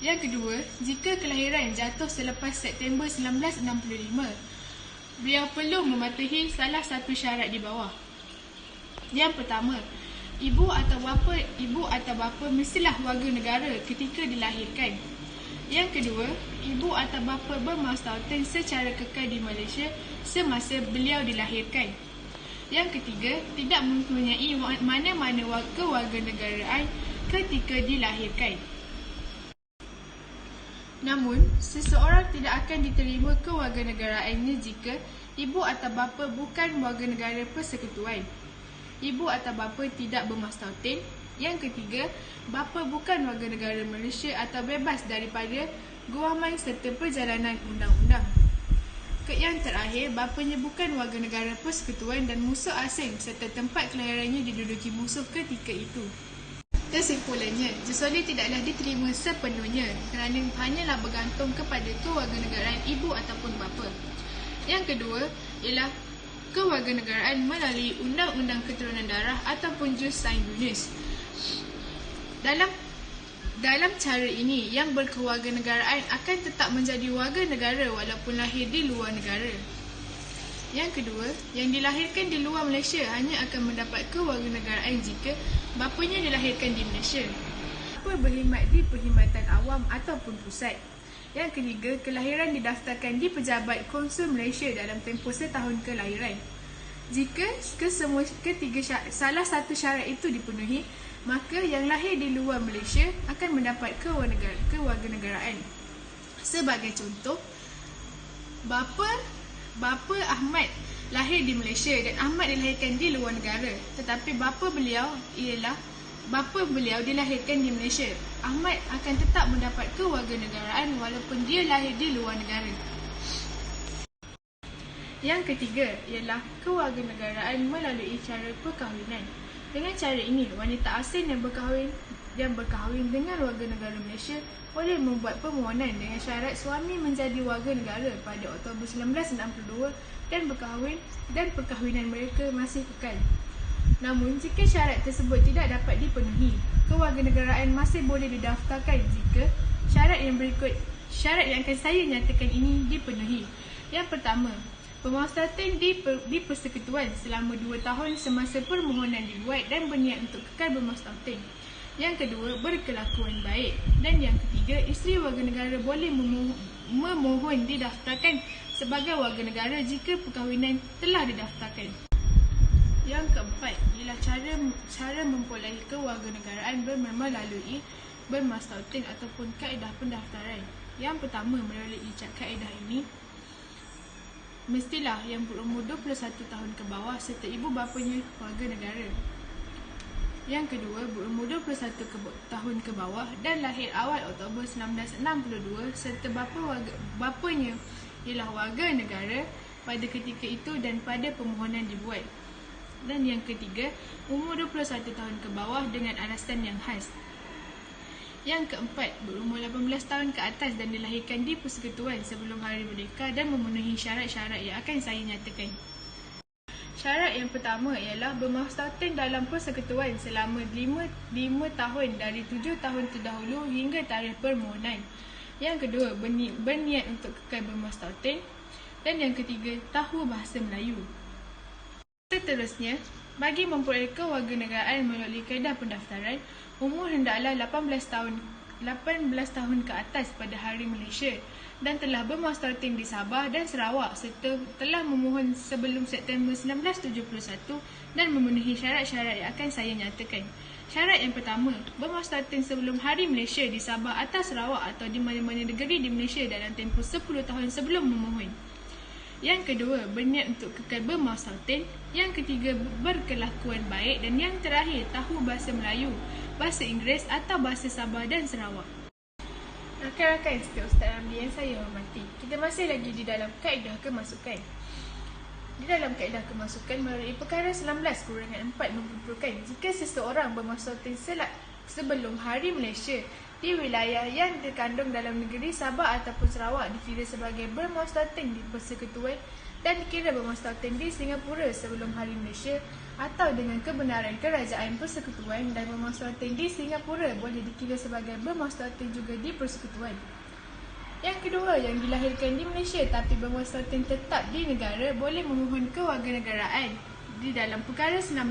Yang kedua, jika kelahiran jatuh selepas September 1965, beliau perlu mematuhi salah satu syarat di bawah. Yang pertama, ibu atau bapa mestilah warga negara ketika dilahirkan. Yang kedua, ibu atau bapa bermastautin secara kekal di Malaysia semasa beliau dilahirkan. Yang ketiga, tidak mempunyai mana-mana kewarganegaraan ketika dilahirkan. Namun, seseorang tidak akan diterima kewarganegaraannya jika ibu atau bapa bukan warga negara persekutuan. Ibu atau bapa tidak bermastautin. Yang ketiga, bapa bukan warga negara Malaysia atau bebas daripada guaman serta perjalanan undang-undang. Yang terakhir, bapanya bukan warga negara persekutuan dan musuh asing serta tempat kelahirannya diduduki musuh ketika itu. Kesimpulannya, jusoli tidaklah diterima sepenuhnya kerana hanyalah bergantung kepada kewarganegaraan ibu ataupun bapa. Yang kedua ialah kewarganegaraan melalui undang-undang keturunan darah ataupun jus sanguinis. Dalam cara ini, yang berkewarganegaraan akan tetap menjadi warga negara walaupun lahir di luar negara. Yang kedua, yang dilahirkan di luar Malaysia hanya akan mendapat kewarganegaraan jika bapanya dilahirkan di Malaysia. Bapa berkhidmat di perkhidmatan awam ataupun pusat. Yang ketiga, kelahiran didaftarkan di Pejabat Konsul Malaysia dalam tempoh setahun kelahiran. Jika salah satu syarat itu dipenuhi, maka yang lahir di luar Malaysia akan mendapat kewarganegaraan. Sebagai contoh, Bapa Ahmad lahir di Malaysia dan Ahmad dilahirkan di luar negara, tetapi bapa beliau dilahirkan di Malaysia. Ahmad akan tetap mendapat kewarganegaraan walaupun dia lahir di luar negara. Yang ketiga ialah kewarganegaraan melalui cara perkahwinan. Dengan cara ini, wanita asing yang berkahwin dengan warga negara Malaysia boleh membuat permohonan dengan syarat suami menjadi warga negara pada Oktober 1962 dan perkahwinan mereka masih kekal. Namun, jika syarat tersebut tidak dapat dipenuhi, kewarganegaraan masih boleh didaftarkan jika syarat yang akan saya nyatakan ini dipenuhi. Yang pertama, bermastautin di persekutuan selama 2 tahun semasa permohonan dibuat dan berniat untuk kekal bermastautin. Yang kedua, berkelakuan baik. Dan yang ketiga, isteri warga negara boleh memohon didaftarkan sebagai warga negara jika perkahwinan telah didaftarkan. Yang keempat ialah cara memperolehi kewarganegaraan melalui bermastautin ataupun kaedah pendaftaran. Yang pertama, melalui kaedah ini, mestilah yang berumur 21 tahun ke bawah serta ibu bapanya warga negara. Yang kedua, berumur 21 tahun ke bawah dan lahir awal Oktober 1962 serta bapanya ialah warga negara pada ketika itu dan pada permohonan dibuat. Dan yang ketiga, umur 21 tahun ke bawah dengan alasan yang khas. Yang keempat, berumur 18 tahun ke atas dan dilahirkan di persekutuan sebelum Hari Merdeka dan memenuhi syarat-syarat yang akan saya nyatakan. Syarat yang pertama ialah bermastautin dalam persekutuan selama 5 tahun dari 7 tahun terdahulu hingga tarikh permohonan. Yang kedua, berniat untuk kekal bermastautin. Dan yang ketiga, tahu bahasa Melayu. Seterusnya, Bagi memperoleh kewarganegaraan melalui kaedah pendaftaran, umur hendaklah 18 tahun ke atas pada hari Malaysia dan telah bermuastatin di Sabah dan Sarawak serta telah memohon sebelum September 1971 dan memenuhi syarat-syarat yang akan saya nyatakan. Syarat yang pertama, bermuastatin sebelum Hari Malaysia di Sabah atau Sarawak atau di mana-mana negeri di Malaysia dalam tempoh 10 tahun sebelum memohon. Yang kedua, berniat untuk kekal bermuastatin. Yang ketiga, berkelakuan baik. Dan yang terakhir, tahu bahasa Melayu, bahasa Inggeris atau bahasa Sabah dan Sarawak. Rakan-rakan serta Ustaz Ramli yang saya hormati, kita masih lagi di dalam kaedah kemasukan. Di dalam kaedah kemasukan melalui perkara 19-4 membenturkan jika seseorang bermuastatin sebelum Hari Malaysia di wilayah yang terkandung dalam negeri Sabah ataupun Sarawak dikira sebagai bermuastatin di Persekutuan dan dikira bermuastatin di Singapura sebelum Hari Malaysia atau dengan kebenaran Kerajaan Persekutuan dan bermuastatin di Singapura boleh dikira sebagai bermuastatin juga di Persekutuan. Yang kedua, yang dilahirkan di Malaysia tapi bermuastatin tetap di negara boleh memohon kewarganegaraan di dalam perkara 19.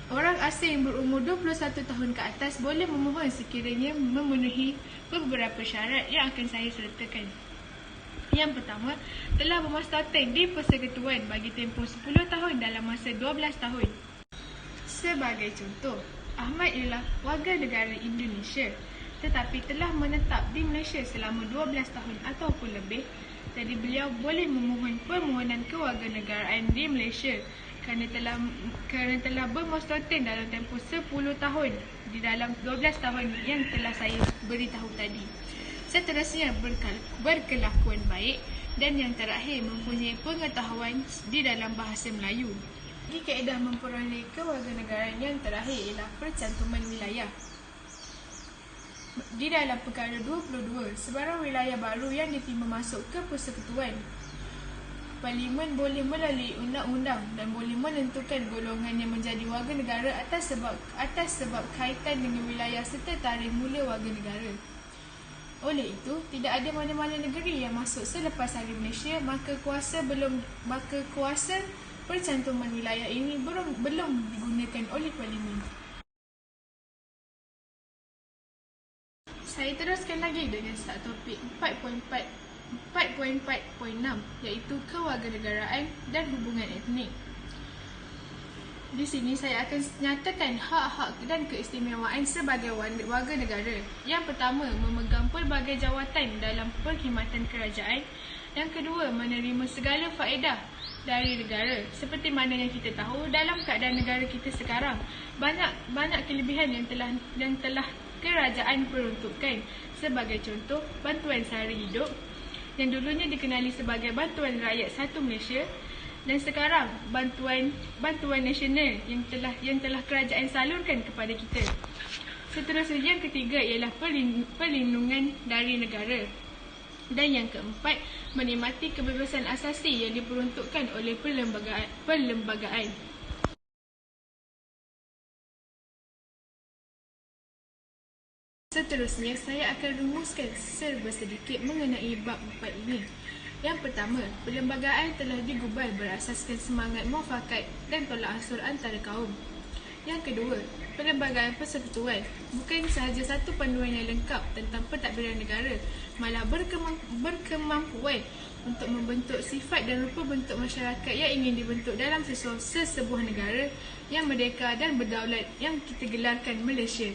Orang asing yang berumur 21 tahun ke atas boleh memohon sekiranya memenuhi beberapa syarat yang akan saya sertakan. Yang pertama, telah bermuastatin di Persekutuan bagi tempoh 10 tahun dalam masa 12 tahun. Sebagai contoh, Ahmad ialah warga negara Indonesia tetapi telah menetap di Malaysia selama 12 tahun ataupun lebih. Jadi beliau boleh memohon permohonan kewarganegaraan di Malaysia kerana telah bermuastatin dalam tempoh 10 tahun di dalam 12 tahun yang telah saya beritahu tadi. Seterusnya, berkelakuan baik dan yang terakhir mempunyai pengetahuan di dalam bahasa Melayu. Di kaedah memperoleh kewarganegaraan yang terakhir ialah percantuman wilayah. Di dalam perkara 22, sebarang wilayah baru yang diterima masuk ke Persekutuan, Parlimen boleh melalui undang-undang dan boleh menentukan golongan yang menjadi warga negara atas sebab kaitan dengan wilayah serta tarikh mula warga negara. Oleh itu, tidak ada mana-mana negeri yang masuk selepas Hari Malaysia, maka kuasa percantuman wilayah ini belum digunakan oleh Parlimen. Saya teruskan lagi dengan topik 4.4.6 iaitu kewarganegaraan dan hubungan etnik. Di sini saya akan nyatakan hak-hak dan keistimewaan sebagai warga negara. Yang pertama, memegang pelbagai jawatan dalam perkhidmatan kerajaan. Yang kedua, menerima segala faedah dari negara. Seperti mana yang kita tahu, dalam keadaan negara kita sekarang, banyak kelebihan yang telah kerajaan peruntukkan. Sebagai contoh, bantuan sehari hidup yang dulunya dikenali sebagai bantuan rakyat satu Malaysia dan sekarang bantuan nasional yang telah kerajaan salurkan kepada kita. Seterusnya, yang ketiga ialah perlindungan dari negara. Dan yang keempat, menikmati kebebasan asasi yang diperuntukkan oleh perlembagaan. Seterusnya, saya akan rumuskan serba sedikit mengenai bab 4 ini. Yang pertama, perlembagaan telah digubal berasaskan semangat muafakat dan tolak ansur antara kaum. Yang kedua, perlembagaan persekutuan bukan sahaja satu panduan yang lengkap tentang pentadbiran negara, malah berkemampuan untuk membentuk sifat dan rupa bentuk masyarakat yang ingin dibentuk dalam sesebuah negara yang merdeka dan berdaulat yang kita gelarkan Malaysia.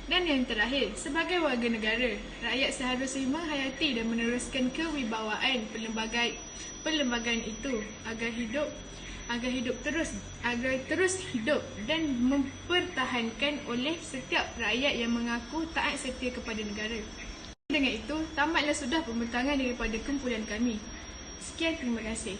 Dan yang terakhir, sebagai warga negara, rakyat seharusnya menghayati dan meneruskan kewibawaan perlembagaan itu agar terus hidup dan mempertahankan oleh setiap rakyat yang mengaku taat setia kepada negara. Dengan itu, tamatlah sudah pembentangan daripada kumpulan kami. Sekian, terima kasih.